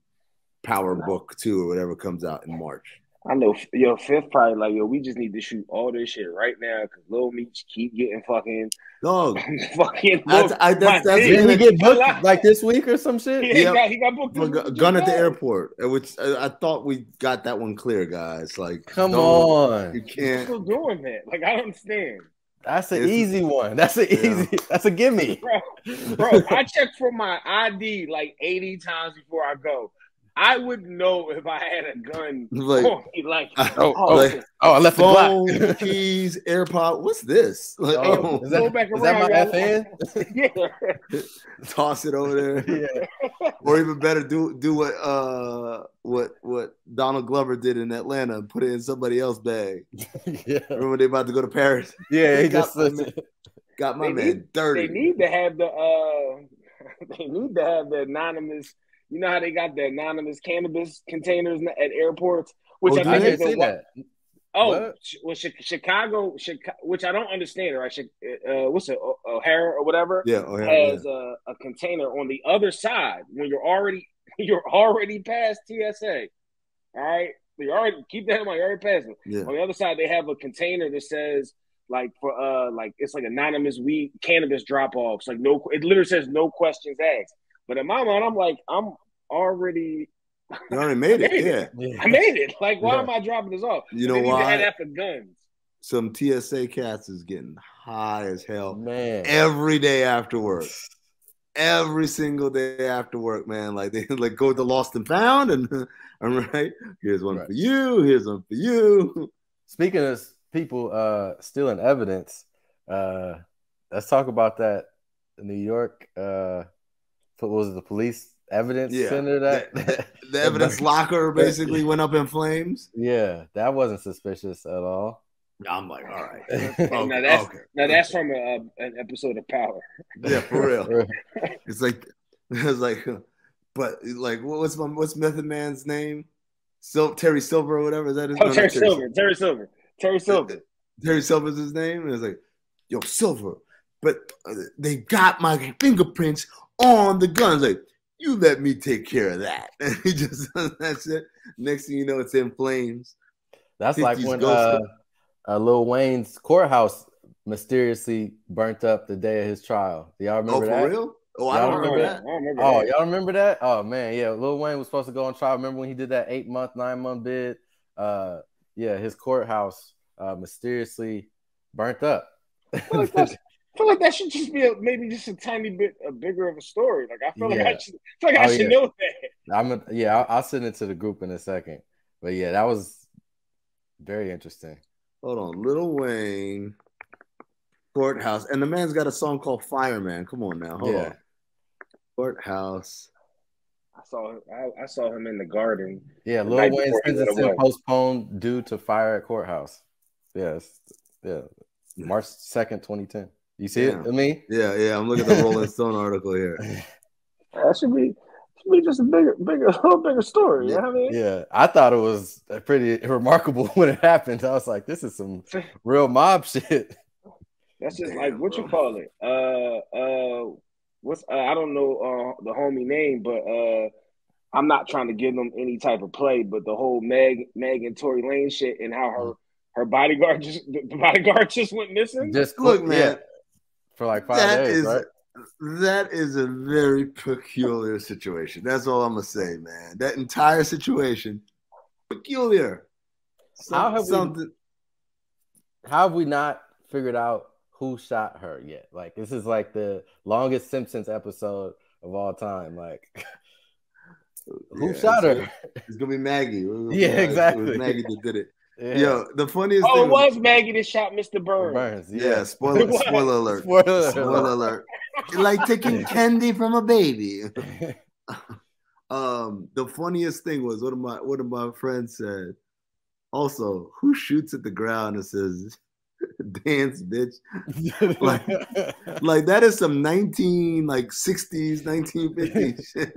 S1: Power Book 2 or whatever comes out in March.
S3: I know, Fifth probably like, we just need to shoot all this shit right now because Lil Meech keep getting fucking.
S1: No,
S3: fucking.
S2: Didn't he get booked like this week or some shit?
S3: Yeah, he got booked.
S1: Gunna at the airport, which I thought we got that one clear, guys. Like,
S2: come on,
S1: you can't.
S3: Still doing that? Like, I don't understand.
S2: That's an easy one. That's That's a gimme,
S3: bro. I checked for my ID like 80 times before I go. I would know if I had a gun.
S2: I left
S1: phone,
S2: the block.
S1: Keys, AirPod. What's this? Like,
S2: is that my FN?
S3: Yeah.
S1: Toss it over there.
S2: Yeah.
S1: Or even better, do what Donald Glover did in Atlanta and put it in somebody else's bag.
S2: Yeah.
S1: Remember they about to go to Paris?
S2: Yeah, he
S1: got my man dirty.
S3: They need to have the anonymous. You know how they got the anonymous cannabis containers at airports? Which
S2: I didn't see that.
S3: Well, Chicago, which I don't understand, right? What's it, O'Hara or whatever?
S1: Yeah, O'Hara
S3: has a container on the other side when you're already past TSA. All right, you already keep that in mind. You're already past them.
S1: Yeah.
S3: On the other side, they have a container that says like for like it's like anonymous weed cannabis drop offs. Like it literally says no questions asked. But in my mind, I'm like, I'm already
S1: You already made it.
S3: I made it. Like, why
S2: Yeah.
S3: am I dropping this off?
S1: You know
S3: they
S1: why?
S3: Had that for guns.
S1: Some TSA cats is getting high as hell,
S2: man,
S1: every day after work. Every single day after work, man. Like they like go to Lost and Found, and all right, here's one for you. Here's one for you.
S2: Speaking of people stealing evidence, let's talk about that New York. What was it, the police evidence center?
S1: The evidence locker basically went up in flames.
S2: Yeah, that wasn't suspicious at all.
S1: I'm like, all right.
S3: Now that's from an episode of Power.
S1: Yeah, for real. It's like, but like, what's Method Man's name? Terry Silver or whatever. Is that his name?
S3: Terry Silver.
S1: Terry Silver's his name. And it's like, yo, Silver, but they got my fingerprints on the guns. Like, you let me take care of that. And he just does that shit. Next thing you know, it's in flames.
S2: That's like when Lil Wayne's courthouse mysteriously burnt up the day of his trial. Do y'all remember that?
S1: Oh, for real? Oh, I don't remember that.
S2: Y'all remember that? Oh, man, yeah. Lil Wayne was supposed to go on trial. Remember when he did that 8-month, 9-month bid? His courthouse mysteriously burnt up.
S3: I feel like that should just be maybe just a tiny bit bigger of a story. Like I feel like I should know that.
S2: I'll send it to the group in a second. But yeah, that was very interesting.
S1: Hold on, Lil Wayne courthouse, and the man's got a song called Fireman. Come on now, hold on. Courthouse.
S3: I saw him in the garden.
S2: Yeah, Lil Wayne's sentencing postponed due to fire at courthouse. Yes, yeah, March 2nd, 2010. You see it? I mean,
S1: yeah. I'm looking at the Rolling Stone article here.
S3: That should be just a little bigger story.
S2: Yeah,
S3: you know what I mean?
S2: Yeah, I thought it was pretty remarkable when it happened. I was like, this is some real mob shit.
S3: That's just like what you call it. I don't know the homie name, but I'm not trying to give them any type of play. But the whole Meg and Tory Lanez shit and how her bodyguard just went missing.
S2: Just look, man, for like 5 days, right?
S1: That is a very peculiar situation. That's all I'm gonna say, man. That entire situation, peculiar.
S2: How have we not figured out who shot her yet? Like, this is like the longest Simpsons episode of all time. Like, who shot her?
S1: It's gonna be Maggie.
S2: Exactly.
S1: It was Maggie that did it.
S2: Yeah.
S1: Yo, the funniest thing
S3: it was Maggie that shot Mr. Burns.
S1: Yeah, spoiler alert. Spoiler alert. Like taking candy from a baby. The funniest thing was one of my friends said, also, who shoots at the ground and says, dance, bitch? like that is some 60s, 1950s shit.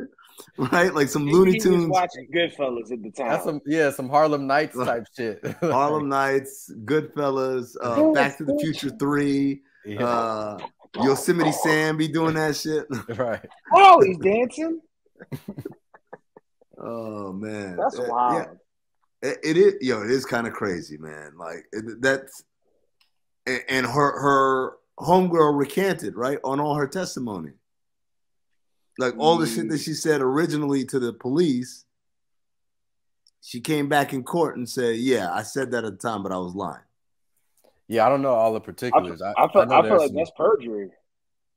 S1: Right? Like some Looney Tunes.
S3: He was watching Goodfellas at the time.
S2: That's some Harlem Nights type shit.
S1: Harlem Nights, Goodfellas, Back to the Future 3, Yosemite Sam be doing that shit.
S2: Right.
S3: Oh, he's dancing?
S1: Oh, man.
S3: That's wild.
S1: Yeah. It is kind of crazy, man. Like, that's – and her homegirl recanted, right, on all her testimony. Like all the shit that she said originally to the police, she came back in court and said, yeah, I said that at the time, but I was lying.
S2: Yeah, I don't know all the particulars.
S3: I feel like that's perjury.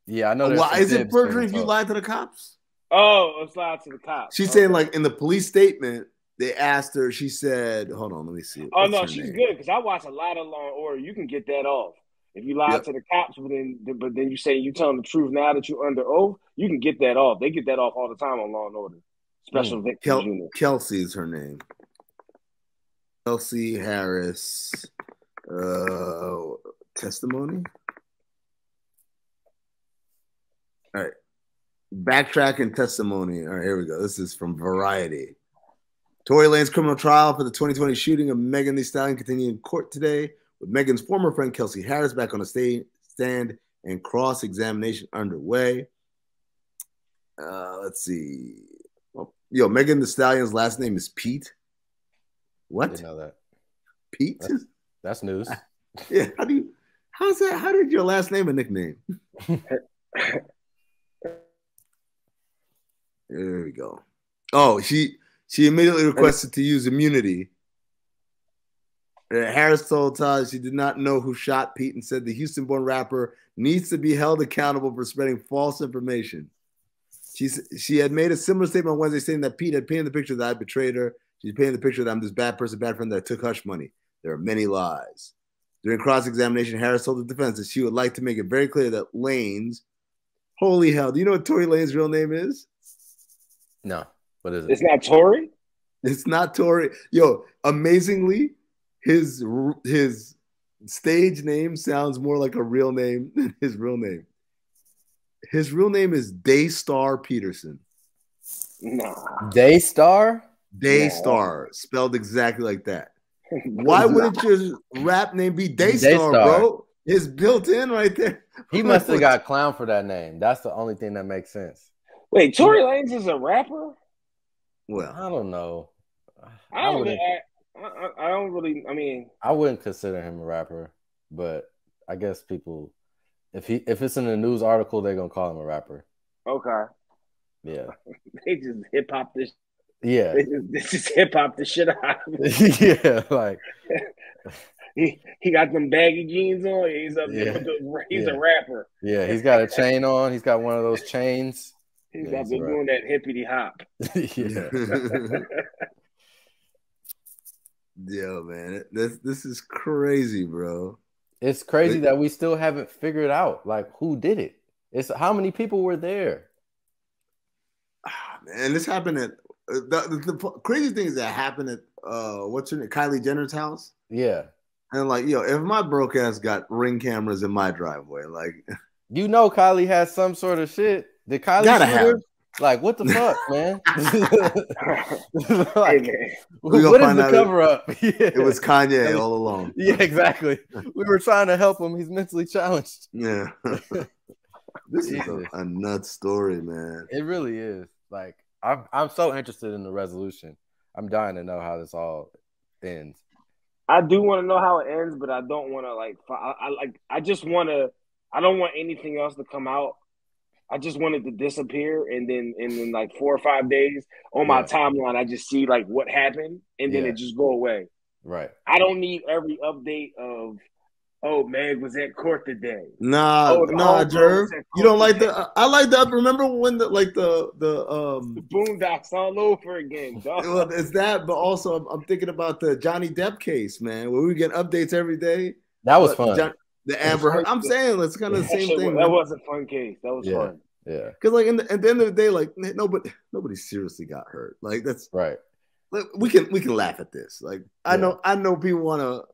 S2: Yeah, I know.
S1: Why is it perjury if you lied to the cops?
S3: Oh, it's lied to the cops.
S1: She's saying, like, in the police statement, they asked her, she said, hold on, let me see.
S3: Oh, no, she's good because I watch a lot of Law and Order. You can get that off. If you lie to the cops, but then you say you telling the truth now that you're under oath, you can get that off. They get that off all the time on Law and Order. Special Victims Unit.
S1: Kelsey is her name. Kelsey Harris. Testimony. All right. Backtrack and testimony. All right, here we go. This is from Variety. Tory Lanez criminal trial for the 2020 shooting of Megan Thee Stallion continued in court today, with Megan's former friend Kelsey Harris back on the stand and cross-examination underway. Let's see. Megan Thee Stallion's last name is Pete. What?
S2: I didn't know that.
S1: Pete?
S2: That's news.
S1: Yeah. How's that? How did your last name a nickname? There we go. Oh, She immediately requested to use immunity. Harris told Todd she did not know who shot Pete and said the Houston-born rapper needs to be held accountable for spreading false information. She had made a similar statement on Wednesday saying that Pete had painted the picture that I betrayed her. She's painting the picture that I'm this bad person, bad friend that took hush money. There are many lies. During cross-examination, Harris told the defense that she would like to make it very clear that Lanez, holy hell, do you know what Tory Lanez's real name is?
S2: No. What is it?
S3: It's not Tory?
S1: It's not Tory. Yo, amazingly, his stage name sounds more like a real name than his real name. His real name is Daystar Peterson.
S3: Nah.
S2: Daystar?
S1: Daystar, spelled exactly like that. Why wouldn't your rap name be Daystar, bro? It's built in right there.
S2: He must have got clowned for that name. That's the only thing that makes sense.
S3: Wait, Tory Lanez is a rapper?
S1: Well,
S2: I don't know.
S3: I don't really. I mean,
S2: I wouldn't consider him a rapper, but I guess people, if it's in a news article, they're gonna call him a rapper.
S3: Okay.
S2: Yeah.
S3: They just hip hop this.
S2: Yeah.
S3: They just hip hop the shit out of him.
S2: Yeah, like
S3: he got them baggy jeans on. He's up there. He's a rapper.
S2: Yeah, he's got a chain on. He's got one of those chains.
S3: He's out there doing that hippity hop.
S2: Yeah.
S1: Yo, man, this is crazy, bro.
S2: It's crazy that we still haven't figured out like who did it. It's how many people were there.
S1: Man, this happened at the crazy thing is that happened at what's her name, Kylie Jenner's house.
S2: Yeah,
S1: and like, yo, if my broke ass got Ring cameras in my driveway, like,
S2: you know, Kylie has some sort of shit. Did Kylie
S1: gotta have?
S2: Like, what the fuck, man?
S3: Like, hey, man.
S2: What is the cover up? Yeah.
S1: It was Kanye all along.
S2: Yeah, exactly. We were trying to help him. He's mentally challenged.
S1: Yeah. This is a nuts story, man.
S2: It really is. Like, I'm so interested in the resolution. I'm dying to know how this all ends.
S3: I do want to know how it ends, but I don't want to I don't want anything else to come out. I just want it to disappear, and then in like 4 or 5 days on my timeline, I just see like what happened, and then it just go away.
S2: Right.
S3: I don't need every update of, oh, Meg was at court today.
S1: Nah, Jerv. You don't like the? I like the. Remember when the
S3: Boondocks all over again, dog.
S1: Well, it's that, but also I'm thinking about the Johnny Depp case, man, where we get updates every day.
S2: That was fun.
S1: The Amber Heard. I'm saying it's kind of the same thing.
S3: That was a fun case. That was fun.
S1: Yeah. Because like at the end of the day, like nobody seriously got hurt. Like that's
S2: right.
S1: Like, we can laugh at this. Like I know people want to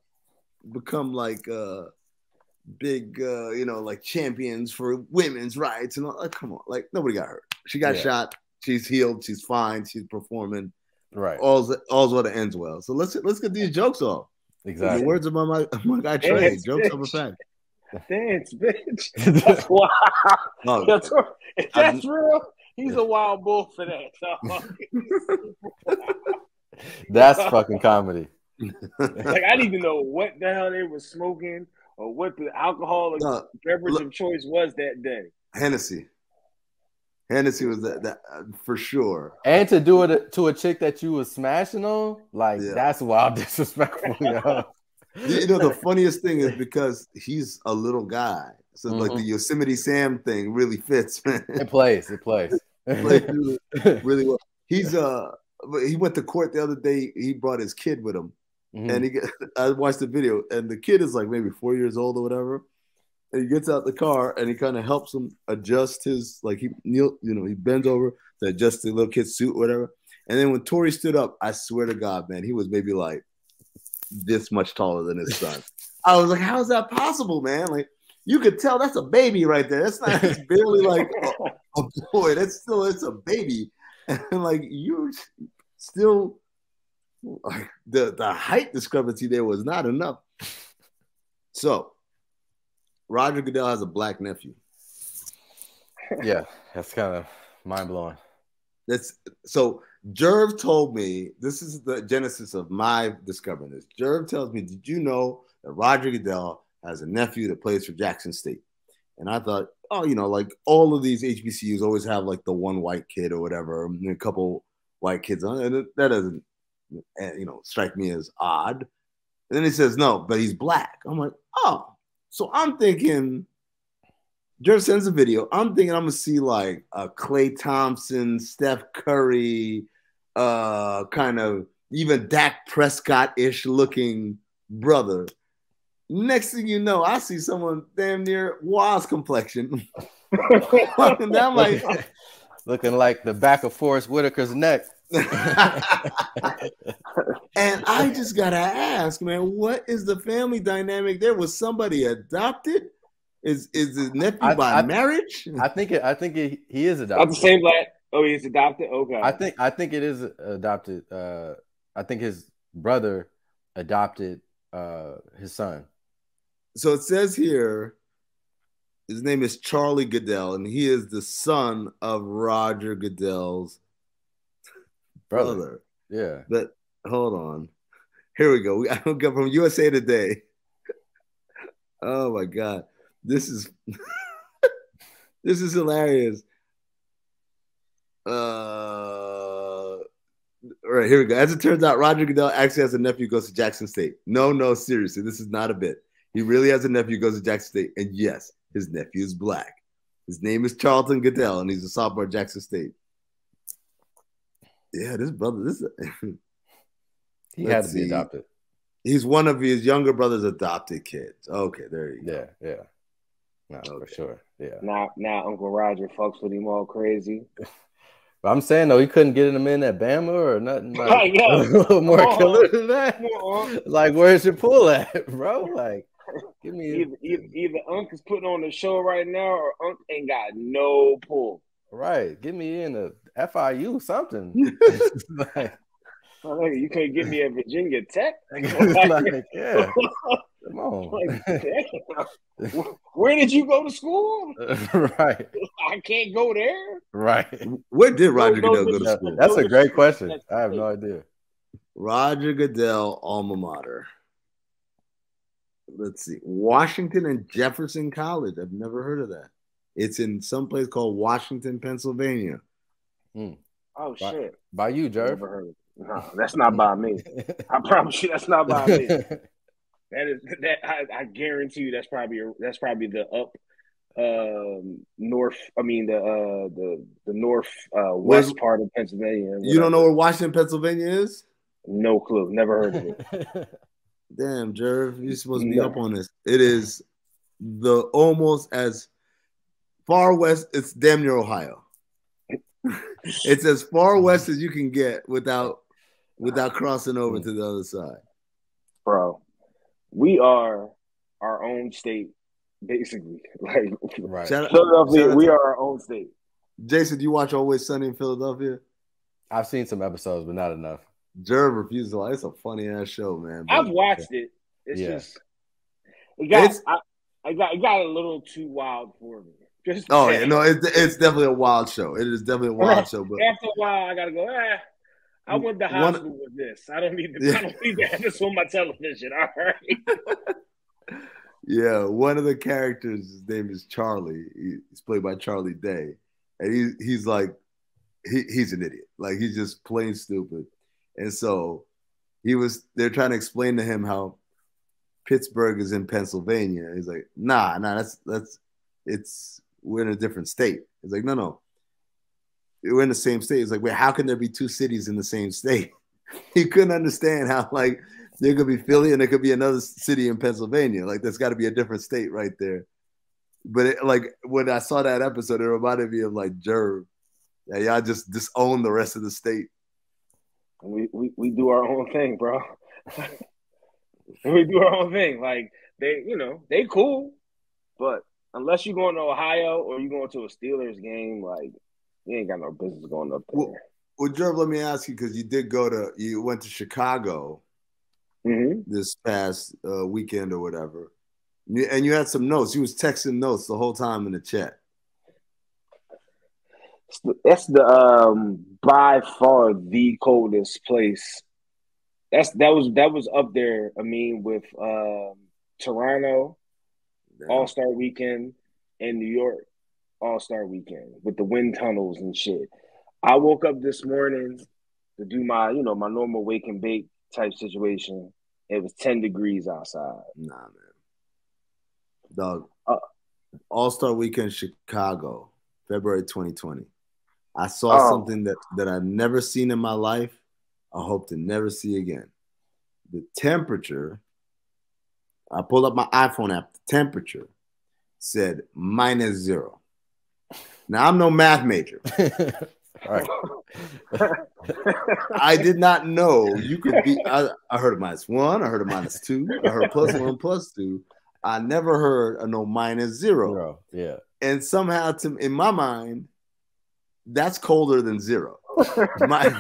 S1: become like big like champions for women's rights and all. Like, come on, like nobody got hurt. She got shot. She's healed. She's fine. She's performing.
S2: Right.
S1: All's well that ends well. So let's get these jokes off.
S2: Exactly.
S1: The words of my guy Trey. Jokes of a fact.
S3: Dance, bitch. That's wild. No, if that's real, he's a wild bull for that.
S2: That's fucking comedy.
S3: Like, I need to know what the hell they were smoking or what the alcoholic beverage of choice was that day.
S1: Hennessy was that for sure.
S2: And to do it to a chick that you was smashing on, like that's wild disrespectful.
S1: You know, the funniest thing is because he's a little guy. So like the Yosemite Sam thing really fits, man.
S2: It plays
S1: really well. He went to court the other day. He brought his kid with him. And I watched the video, and the kid is like maybe 4 years old or whatever. And he gets out the car and he kind of helps him adjust his, like he bends over to adjust the little kid's suit or whatever. And then when Tory stood up, I swear to God, man, he was maybe like this much taller than his son. I was like, how is that possible, man? Like, you could tell that's a baby right there. That's not, it's barely like a boy. It's a baby. And like, you still, like, the height discrepancy there was not enough. So, Rodger Goodell has a black nephew.
S2: Yeah, that's kind of mind-blowing.
S1: So Jerv told me, this is the genesis of my discovering this. Jerv tells me, did you know that Rodger Goodell has a nephew that plays for Jackson State? And I thought, like all of these HBCUs always have like the one white kid or whatever, and a couple white kids on it. And that doesn't, strike me as odd. And then he says, no, but he's black. I'm like, oh. So I'm thinking, Jerv sends a video. I'm thinking I'm going to see like a Klay Thompson, Steph Curry, kind of even Dak Prescott-ish looking brother. Next thing you know, I see someone damn near Waz complexion. And I'm like,
S2: looking like the back of Forrest Whitaker's neck.
S1: And I just gotta ask, man, what is the family dynamic there? Was somebody adopted? Is his nephew by marriage?
S2: I think he is adopted.
S3: Not the same black. Oh, he's adopted. Okay.
S2: I think it is adopted. I think his brother adopted his son.
S1: So it says here, his name is Charlie Goodell, and he is the son of Rodger Goodell's brother.
S2: Yeah.
S1: But hold on. Here we go. I don't go from USA Today. Oh my God. This is hilarious. All right, here we go. As it turns out, Rodger Goodell actually has a nephew who goes to Jackson State. No, seriously, this is not a bit. He really has a nephew who goes to Jackson State. And yes, his nephew is black. His name is Charlton Goodell, and he's a sophomore at Jackson State. Yeah, this brother,
S2: he had to be adopted.
S1: He's one of his younger brother's adopted kids. Okay, there you go.
S2: Yeah. No, okay. For sure. Yeah.
S3: Now Uncle Rodger fucks with him all crazy.
S2: But I'm saying though, he couldn't get him in at Bama or nothing like a little more killer than that. Like, where's your pull at, bro? Like, give me
S3: either Unc is putting on the show right now, or Unc ain't got no pull.
S2: Right, get me in a FIU something. Like,
S3: you can't get me at Virginia Tech.
S2: Like, yeah. Come on.
S3: Like, where did you go to school?
S2: Right.
S3: I can't go there.
S2: Right.
S1: Where did Rodger Goodell go to school?
S2: That's a great question. I have no idea.
S1: Rodger Goodell alma mater. Let's see. Washington and Jefferson College. I've never heard of that. It's in some place called Washington, Pennsylvania.
S3: Oh, shit.
S2: By you, Jerv?
S3: Never heard of it. No, that's not by me. I promise you that's not by me. I guarantee you that's probably the up north. I mean the north west part of Pennsylvania.
S1: You don't know where Washington, Pennsylvania is?
S3: No clue. Never heard of it.
S1: Damn, Jerv, you're supposed to be up on this. It is the almost as far west. It's damn near Ohio. It's as far west as you can get without crossing over to the other side.
S3: Bro, we are our own state, basically. Like,
S2: right.
S3: Philadelphia, we are our own state.
S1: Jason, do you watch Always Sunny in Philadelphia?
S2: I've seen some episodes, but not enough.
S1: Jerv refuses to watch. It's a funny ass show, man.
S3: I've watched it. It's just it got a little too wild for me. It's
S1: definitely a wild show. It is definitely a wild show. But
S3: after a while, I gotta go. I went to hospital with this. I don't need to have this on my television. All right.
S1: Yeah, one of the characters, his name is Charlie. He's played by Charlie Day, and he's like, he's an idiot. Like, he's just plain stupid. And so they're trying to explain to him how Pittsburgh is in Pennsylvania. He's like, nah, we're in a different state. He's like, no. We're in the same state. It's like, wait, how can there be two cities in the same state? He couldn't understand how, like, there could be Philly and there could be another city in Pennsylvania. Like, there's got to be a different state right there. But when I saw that episode, it reminded me of like Jerv. Yeah, y'all just disown the rest of the state.
S3: We do our own thing, bro. We do our own thing. Like, they cool, but unless you're going to Ohio or you're going to a Steelers game, like, you ain't got no business going up there.
S1: Well, Jerv, let me ask you, because you went to Chicago this past weekend or whatever, and you had some notes. You was texting notes the whole time in the chat.
S3: That's the by far the coldest place. That was up there. I mean, with Toronto All-Star Weekend and New York All-Star Weekend with the wind tunnels and shit. I woke up this morning to do my, you know, my normal wake and bake type situation. It was 10 degrees outside.
S1: Nah, man. Dog. All-Star Weekend Chicago, February 2020. I saw something that I've never seen in my life. I hope to never see again. The temperature, I pulled up my iPhone app, the temperature said -0. Now, I'm no math major.
S2: All right.
S1: I did not know you could be. I heard of -1. I heard of -2. I heard +1, +2. I never heard of no -0.
S2: Yeah.
S1: And somehow, in my mind, that's colder than 0.
S2: Right.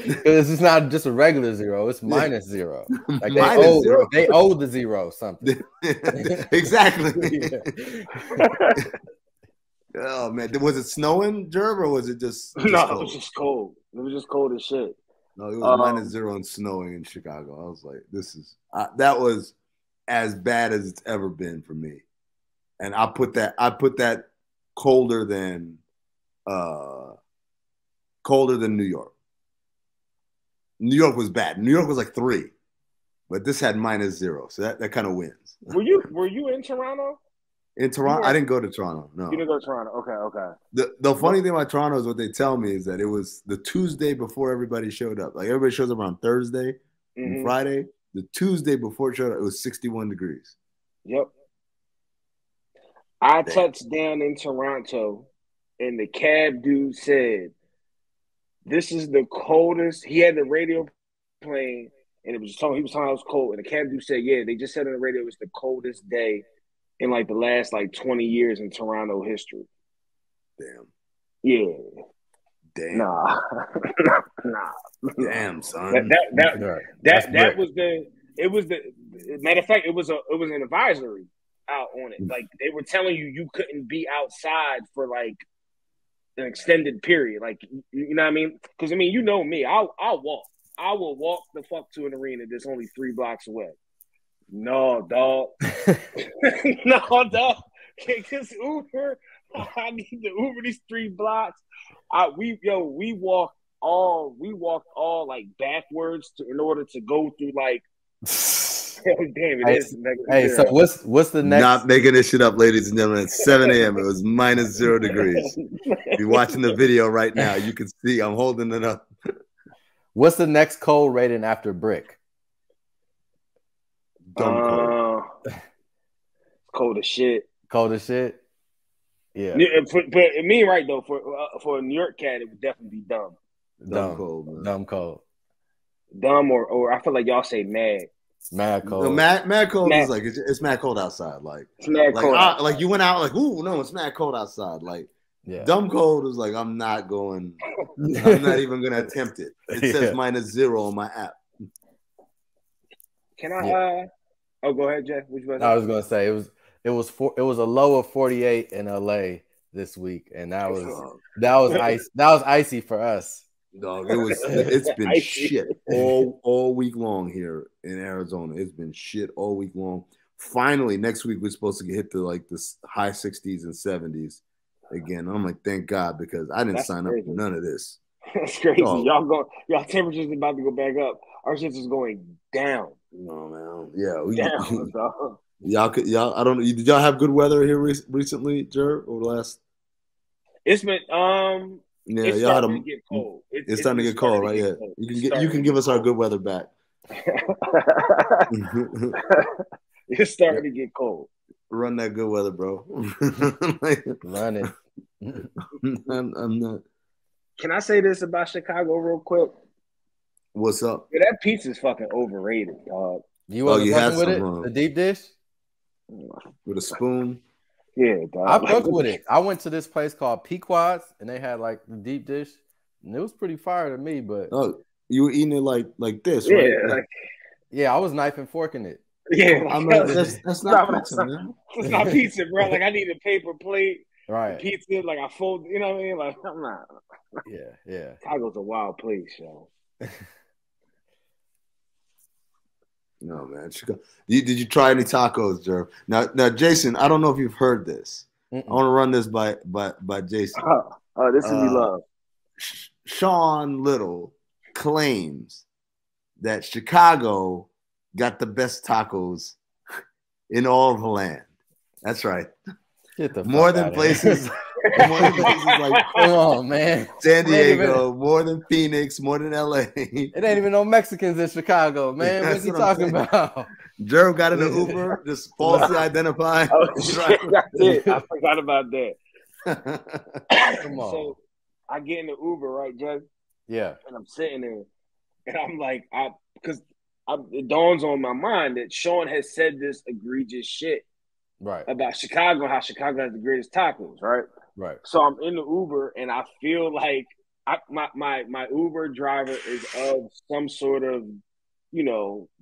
S2: Because it's not just a regular 0, it's -0. Like they owe the 0 something.
S1: Exactly. Oh man, was it snowing, Jerv, or was it just
S3: no?
S1: Cold?
S3: It was just cold. It was just cold as shit.
S1: No, it was -0 and snowing in Chicago. I was like, this is that was as bad as it's ever been for me. And I put that colder than New York. New York was bad. New York was like 3, but this had -0, so that kind of wins.
S3: Were you in Toronto?
S1: In Toronto, I didn't go to Toronto. No,
S3: you didn't go to Toronto. Okay.
S1: The funny thing about Toronto is what they tell me is that it was the Tuesday before everybody showed up. Like everybody shows up on Thursday and Friday. The Tuesday before it showed up, it was 61 degrees.
S3: Yep. I touched down in Toronto, and the cab dude said, "This is the coldest." He had the radio playing, and he was talking it was cold. And the cab dude said, "Yeah, they just said on the radio it's the coldest day in like the last like 20 years in Toronto history."
S1: Damn.
S3: Yeah.
S1: Damn.
S3: Nah.
S1: Damn, son.
S3: That was the matter of fact, it was an advisory out on it. Like they were telling you couldn't be outside for like an extended period. Like you know what I mean? Because I mean, you know me, I'll walk. I will walk the fuck to an arena that's only 3 blocks away. No, dog. No, dog. Can't just Uber. I need to Uber these 3 blocks. We walked all like backwards in order to go through like. Damn it is.
S2: Hey, so what's the next?
S1: Not making this shit up, ladies and gentlemen. It's 7 a.m. It was -0 degrees. If you're watching the video right now, you can see I'm holding it up.
S2: What's the next cold rating after brick?
S1: Dumb cold.
S3: Cold as shit.
S2: Cold as shit. Yeah.
S3: But me right though for a New York cat, it would definitely be dumb.
S1: Dumb cold, man.
S2: Dumb cold.
S3: Dumb or I feel like y'all say mad.
S2: Mad cold.
S1: No, mad cold is like it's mad cold outside. Like
S3: it's mad cold.
S1: Like you went out like, ooh, no, it's mad cold outside. Like dumb cold is like I'm not going. I'm not even gonna attempt it. It says -0 on my app.
S3: Can I? Oh, go ahead, Jeff. What you about to say?
S2: I was gonna say it was a low of 48 in LA this week, and that was icy for us.
S1: Dog, it's been shit all week long here in Arizona. It's been shit all week long. Finally, next week we're supposed to hit like this high 60s and 70s again. I'm like, thank God, because I didn't sign up for none of this.
S3: That's crazy. Dog. Y'all temperatures about to go back up. Our shit is going down.
S1: No, man. Yeah, y'all. I don't know. Did y'all have good weather here recently, Jerv? Over the last?
S3: It's been
S1: Yeah,
S3: it's
S1: y'all
S3: starting to get cold.
S1: It's starting to get cold, right? Yeah, you can give us our good weather back.
S3: It's starting to get cold.
S1: Run that good weather, bro.
S2: Run it.
S1: I'm not.
S3: Can I say this about Chicago real quick?
S1: What's up?
S3: Yeah, that pizza's fucking overrated, dog.
S2: You wasn't with it? The deep dish?
S1: With a spoon?
S3: Yeah, dog.
S2: I fucked with it. I went to this place called Pequod's, and they had like the deep dish, and it was pretty fire to me. But
S1: you were eating it like this,
S3: right?
S2: Yeah, I was knife and forking it.
S3: Yeah,
S1: I'm like, that's not pizza, man.
S3: It's not pizza, bro. Like I need a paper plate,
S2: right?
S3: Pizza, like I fold. You know what I mean? Like I'm not.
S2: Yeah.
S3: Chicago's a wild place, yo.
S1: No, man. Did you try any tacos, Jerv? Now, Jason, I don't know if you've heard this. I want to run this by Jason.
S3: Oh, this is we love.
S1: Sean Little claims that Chicago got the best tacos in all of the land. That's right. More than places. More than places like,
S2: come on, man.
S1: San Diego, more than Phoenix, more than LA.
S2: It ain't even no Mexicans in Chicago, man. What's he talking about?
S1: Jerv got in an Uber, just falsely identified.
S3: Oh, shit, that's it. I forgot about that.
S2: Come on.
S3: So I get in the Uber, right, Jeff?
S2: Yeah.
S3: And I'm sitting there, and I'm like, because it dawns on my mind that Sean has said this egregious shit.
S2: Right.
S3: About Chicago, how Chicago has the greatest tacos, right?
S2: Right.
S3: So I'm in the Uber and I feel like my Uber driver is of some sort of,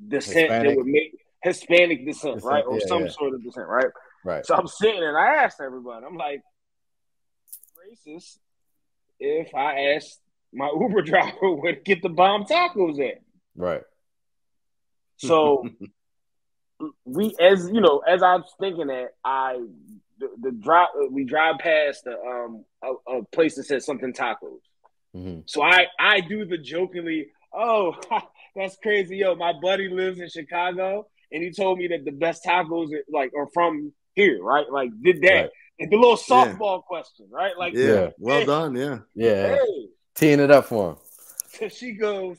S3: descent that would make Hispanic descent, right? Or some sort of descent, right?
S2: Right.
S3: So I'm sitting and I asked everybody, I'm like, racist if I asked my Uber driver where to get the BOMM tacos at.
S2: Right.
S3: So as I was thinking that we drive past a place that says something tacos.
S2: Mm-hmm.
S3: So I do the jokingly, oh, that's crazy, yo. My buddy lives in Chicago, and he told me that the best tacos are from here, right? Like did that,
S2: right.
S3: And the little softball question, right? Like
S1: well done, yeah.
S3: Hey.
S2: Teeing it up for him.
S3: So she goes,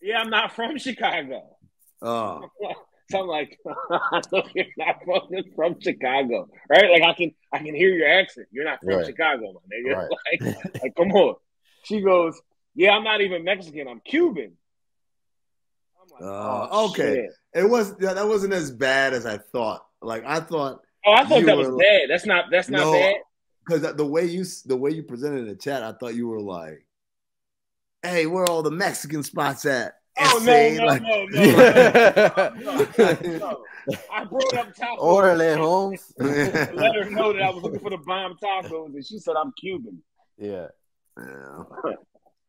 S3: yeah, I'm not from Chicago.
S1: Oh.
S3: So I'm like, I know you're not from Chicago, right? Like I can hear your accent. You're not from Chicago, my nigga.
S2: Right.
S3: Like, come on. She goes, yeah, I'm not even Mexican. I'm Cuban. I'm like,
S1: okay.
S3: Shit.
S1: That wasn't as bad as I thought. Like I thought.
S3: Oh, I thought that was bad. That's not bad.
S1: Because the way you presented in the chat, I thought you were like, "Hey, where are all the Mexican spots at?"
S3: Oh, no. I brought up tacos.
S2: Orale, Holmes.
S3: Let her know that I was looking for the BOMM tacos, and she said I'm Cuban.
S2: Yeah.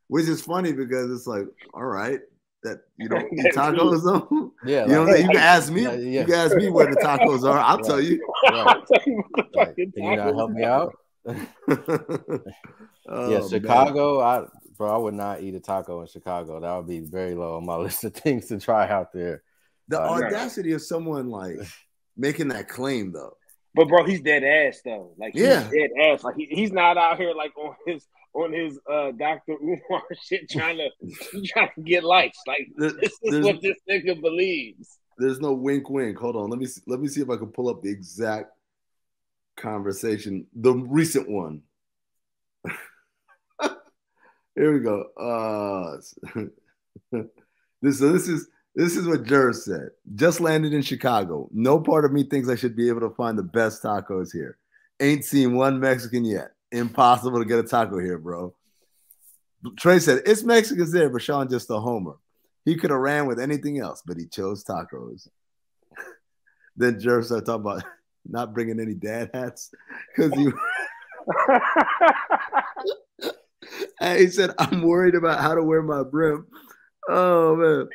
S1: Which is funny because it's like, all right, that you don't eat tacos though.
S2: Yeah.
S1: You can ask me. You can ask me where the tacos are. I'll tell you.
S3: I'll tell you what the fucking
S2: Can you not help me out? Chicago. I would not eat a taco in Chicago. That would be very low on my list of things to try out there.
S1: The audacity of someone like making that claim, though.
S3: But bro, he's dead ass though. Like he's dead ass. Like he's not out here like on his Dr. Umar shit trying to get likes. Like this is what this nigga believes.
S1: There's no wink. Hold on. Let me see if I can pull up the exact conversation, the recent one. Here we go. This is what Jerv said. Just landed in Chicago. No part of me thinks I should be able to find the best tacos here. Ain't seen one Mexican yet. Impossible to get a taco here, bro. Trey said, it's Mexicans there, but Sean just a homer. He could have ran with anything else, but he chose tacos. Then Jerv started talking about not bringing any dad hats because he... And he said, I'm worried about how to wear my brim. Oh, man.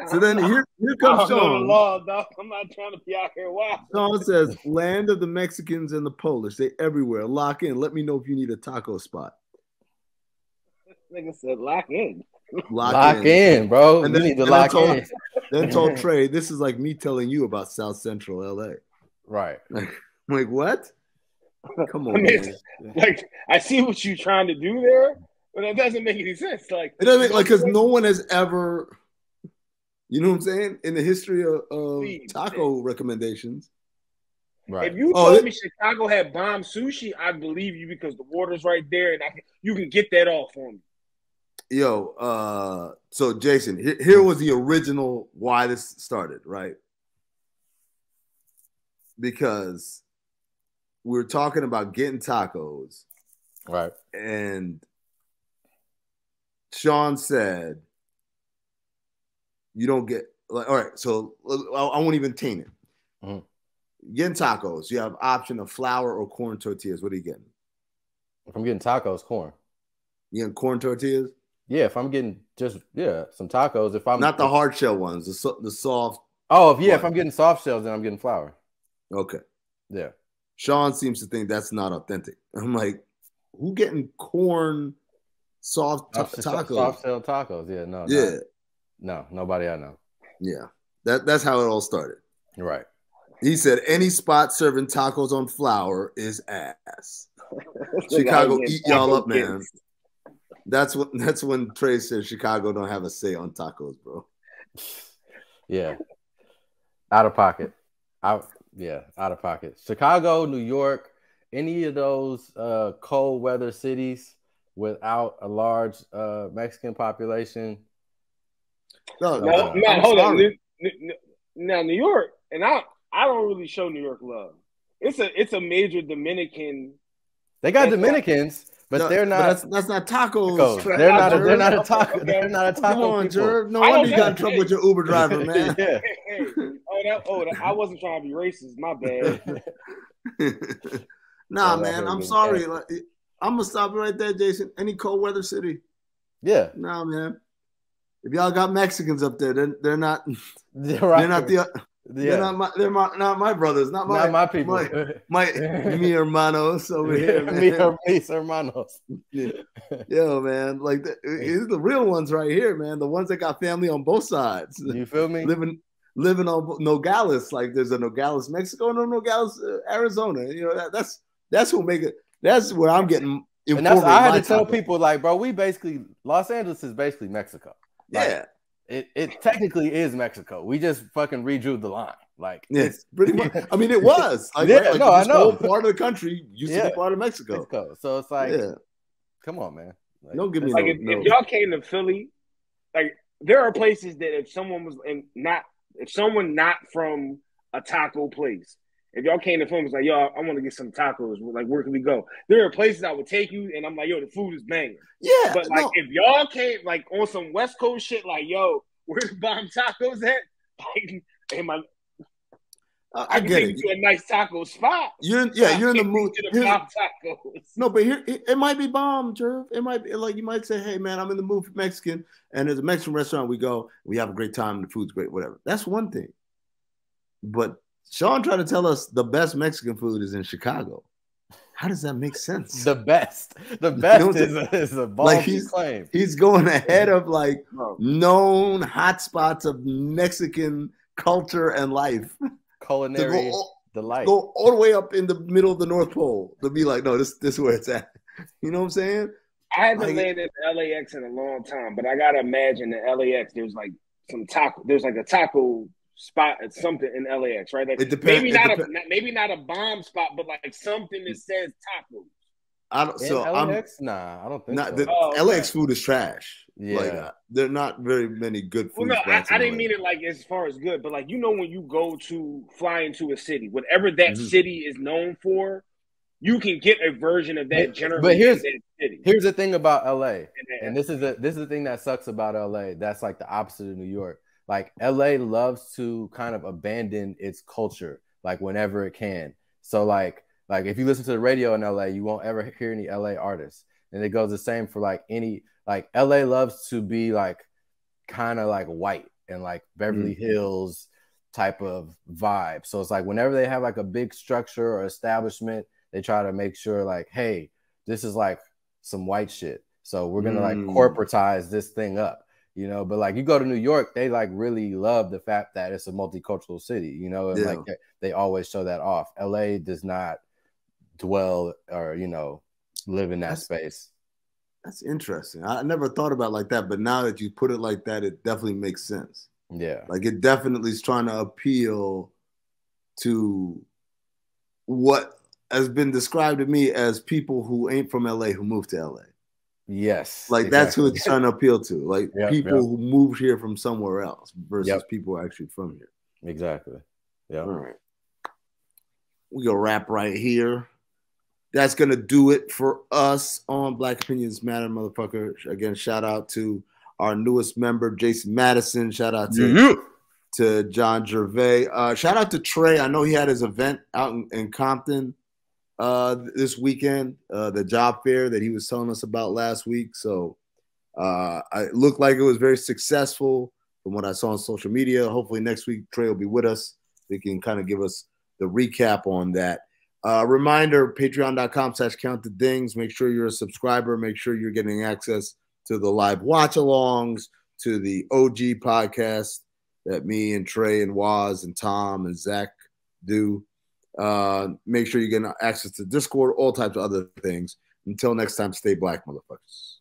S1: So then here comes Sean.
S3: Law, dog. I'm not trying to be out here wild.
S1: Sean says, land of the Mexicans and the Polish. They everywhere. Lock in. Let me know if you need a taco spot.
S3: Nigga said lock in.
S2: Lock in, bro.
S1: And
S2: you need to lock in.
S1: Then told Trey, this is like me telling you about South Central LA.
S2: Right.
S1: Like what? Come on,
S3: man. Like I see what you're trying to do there, but that doesn't make any sense. Like
S1: it doesn't because no one has ever, you know what I'm saying, in the history of taco recommendations.
S2: Right.
S3: If you told me Chicago had BOMM sushi, I'd believe you because the water's right there, and you can get that all for me.
S1: Yo, so Jason, here was the original why this started, right? Because we were talking about getting tacos.
S2: Right.
S1: And Sean said, you don't get, like, all right, so I won't even taint it. Mm-hmm. Getting tacos, you have option of flour or corn tortillas. What are you getting?
S2: If I'm getting tacos, corn.
S1: You getting corn tortillas?
S2: Yeah, if I'm getting just, some tacos. If I'm
S1: not the hard shell ones, the soft.
S2: Oh, if I'm getting soft shells, then I'm getting flour.
S1: Okay.
S2: Yeah.
S1: Sean seems to think that's not authentic. I'm like, who getting corn soft tacos.
S2: Soft shell tacos. Yeah, no, nobody I know.
S1: Yeah, that's how it all started.
S2: Right.
S1: He said any spot serving tacos on flour is ass. Chicago eat y'all up, man. That's when Trey said Chicago don't have a say on tacos, bro.
S2: Yeah. Out of pocket. Out of pocket. Chicago, New York, any of those cold weather cities without a large Mexican population.
S3: No, hold on. Now New York, and I don't really show New York love. It's a major Dominican.
S2: They got Dominicans, but they're not.
S1: But that's not tacos.
S2: They're not a taco. They're not a taco.
S1: Come on, Jerv. No wonder you got in trouble with your Uber driver, man.
S2: Yeah.
S3: I wasn't trying to be racist. My bad.
S1: Nah, man. I'm sorry. Like, I'm gonna stop it right there, Jason. Any cold weather city.
S2: Yeah.
S1: Nah, man. If y'all got Mexicans up there, then they're not.
S2: They're right.
S1: They're not the. Yeah. They're not my brothers, not my
S2: people.
S1: Mi hermanos over here, man.
S2: Mis hermanos.
S1: Yeah. Yo, man, like these are the real ones right here, man. The ones that got family on both sides.
S2: You feel me?
S1: Living on Nogales, like there's a Nogales, Mexico, and a Nogales, Arizona. You know that's what make it. That's where I'm getting.
S2: And that's I had to tell people, like, bro, Los Angeles is basically Mexico. Like,
S1: yeah.
S2: It technically is Mexico. We just fucking redrew the line. Like,
S1: it's pretty much. I mean, it was. Like,
S2: I know.
S1: Whole part of the country used to be part of Mexico.
S2: So it's like, come on, man. Like,
S1: don't give me
S3: if y'all came to Philly, like there are places that if someone not from a taco place, if y'all came to Philly, was like, yo, I want to get some tacos. Like, where can we go? There are places I would take you, and I'm like, yo, the food is banging.
S1: Yeah,
S3: but like, if y'all came like on some West Coast shit, like, yo, where the BOMM tacos at? Like, I can take you to a nice taco spot.
S1: You're in the mood. No, but here it might be BOMM, Jerv. It might be like you might say, hey man, I'm in the mood for Mexican, and there's a Mexican restaurant. We go, we have a great time, the food's great, whatever. That's one thing. But Sean tried to tell us the best Mexican food is in Chicago. How does that make sense?
S2: The best is a ballsy claim.
S1: He's going ahead of like known hotspots of Mexican culture and life.
S2: Culinary delight.
S1: Go all the way up in the middle of the North Pole to be like, no, this is where it's at. You know what I'm saying?
S3: I haven't landed in LAX in a long time, but I gotta imagine in LAX there's like a taco spot at something in LAX, right? Like,
S1: it depends.
S3: Maybe not a BOMM spot, but like something that says tacos.
S2: I don't think so.
S1: LAX food is trash.
S2: Yeah,
S1: like, there are not very many good food.
S3: Well, no, I didn't mean it like as far as good, but like when you fly into a city, whatever that city is known for, you can get a version of that generally.
S2: But here's the thing about LA, and this is the thing that sucks about LA. That's like the opposite of New York. Like LA loves to kind of abandon its culture, like whenever it can. So like if you listen to the radio in LA, you won't ever hear any LA artists. And it goes the same for like LA loves to be like kind of like white and like Beverly Hills type of vibe. So it's like whenever they have like a big structure or establishment, they try to make sure like, hey, this is like some white shit. So we're gonna like corporatize this thing up. You know, but like you go to New York, they like really love the fact that it's a multicultural city, you know, and like they always show that off. LA does not dwell or, you know, live in that space.
S1: That's interesting. I never thought about it like that, but now that you put it like that, it definitely makes sense.
S2: Yeah.
S1: Like it definitely is trying to appeal to what has been described to me as people who ain't from LA who moved to LA.
S2: Yes.
S1: Like that's who it's trying to appeal to. Like people who moved here from somewhere else versus people who are actually from here.
S2: Exactly. Yeah.
S1: All right. We gonna wrap right here. That's gonna do it for us on Black Opinions Matter, motherfucker. Again, shout out to our newest member, Jason Madison. Shout out to John Gervais. Shout out to Trey. I know he had his event out in Compton this weekend, the job fair that he was telling us about last week. So it looked like it was very successful from what I saw on social media. Hopefully next week Trey will be with us. He can kind of give us the recap on that. Reminder, patreon.com/countthedings. Make sure you're a subscriber. Make sure you're getting access to the live watch-alongs, to the OG podcast that me and Trey and Waz and Tom and Zach do. Make sure you're getting access to Discord, all types of other things. Until next time, stay black, motherfuckers.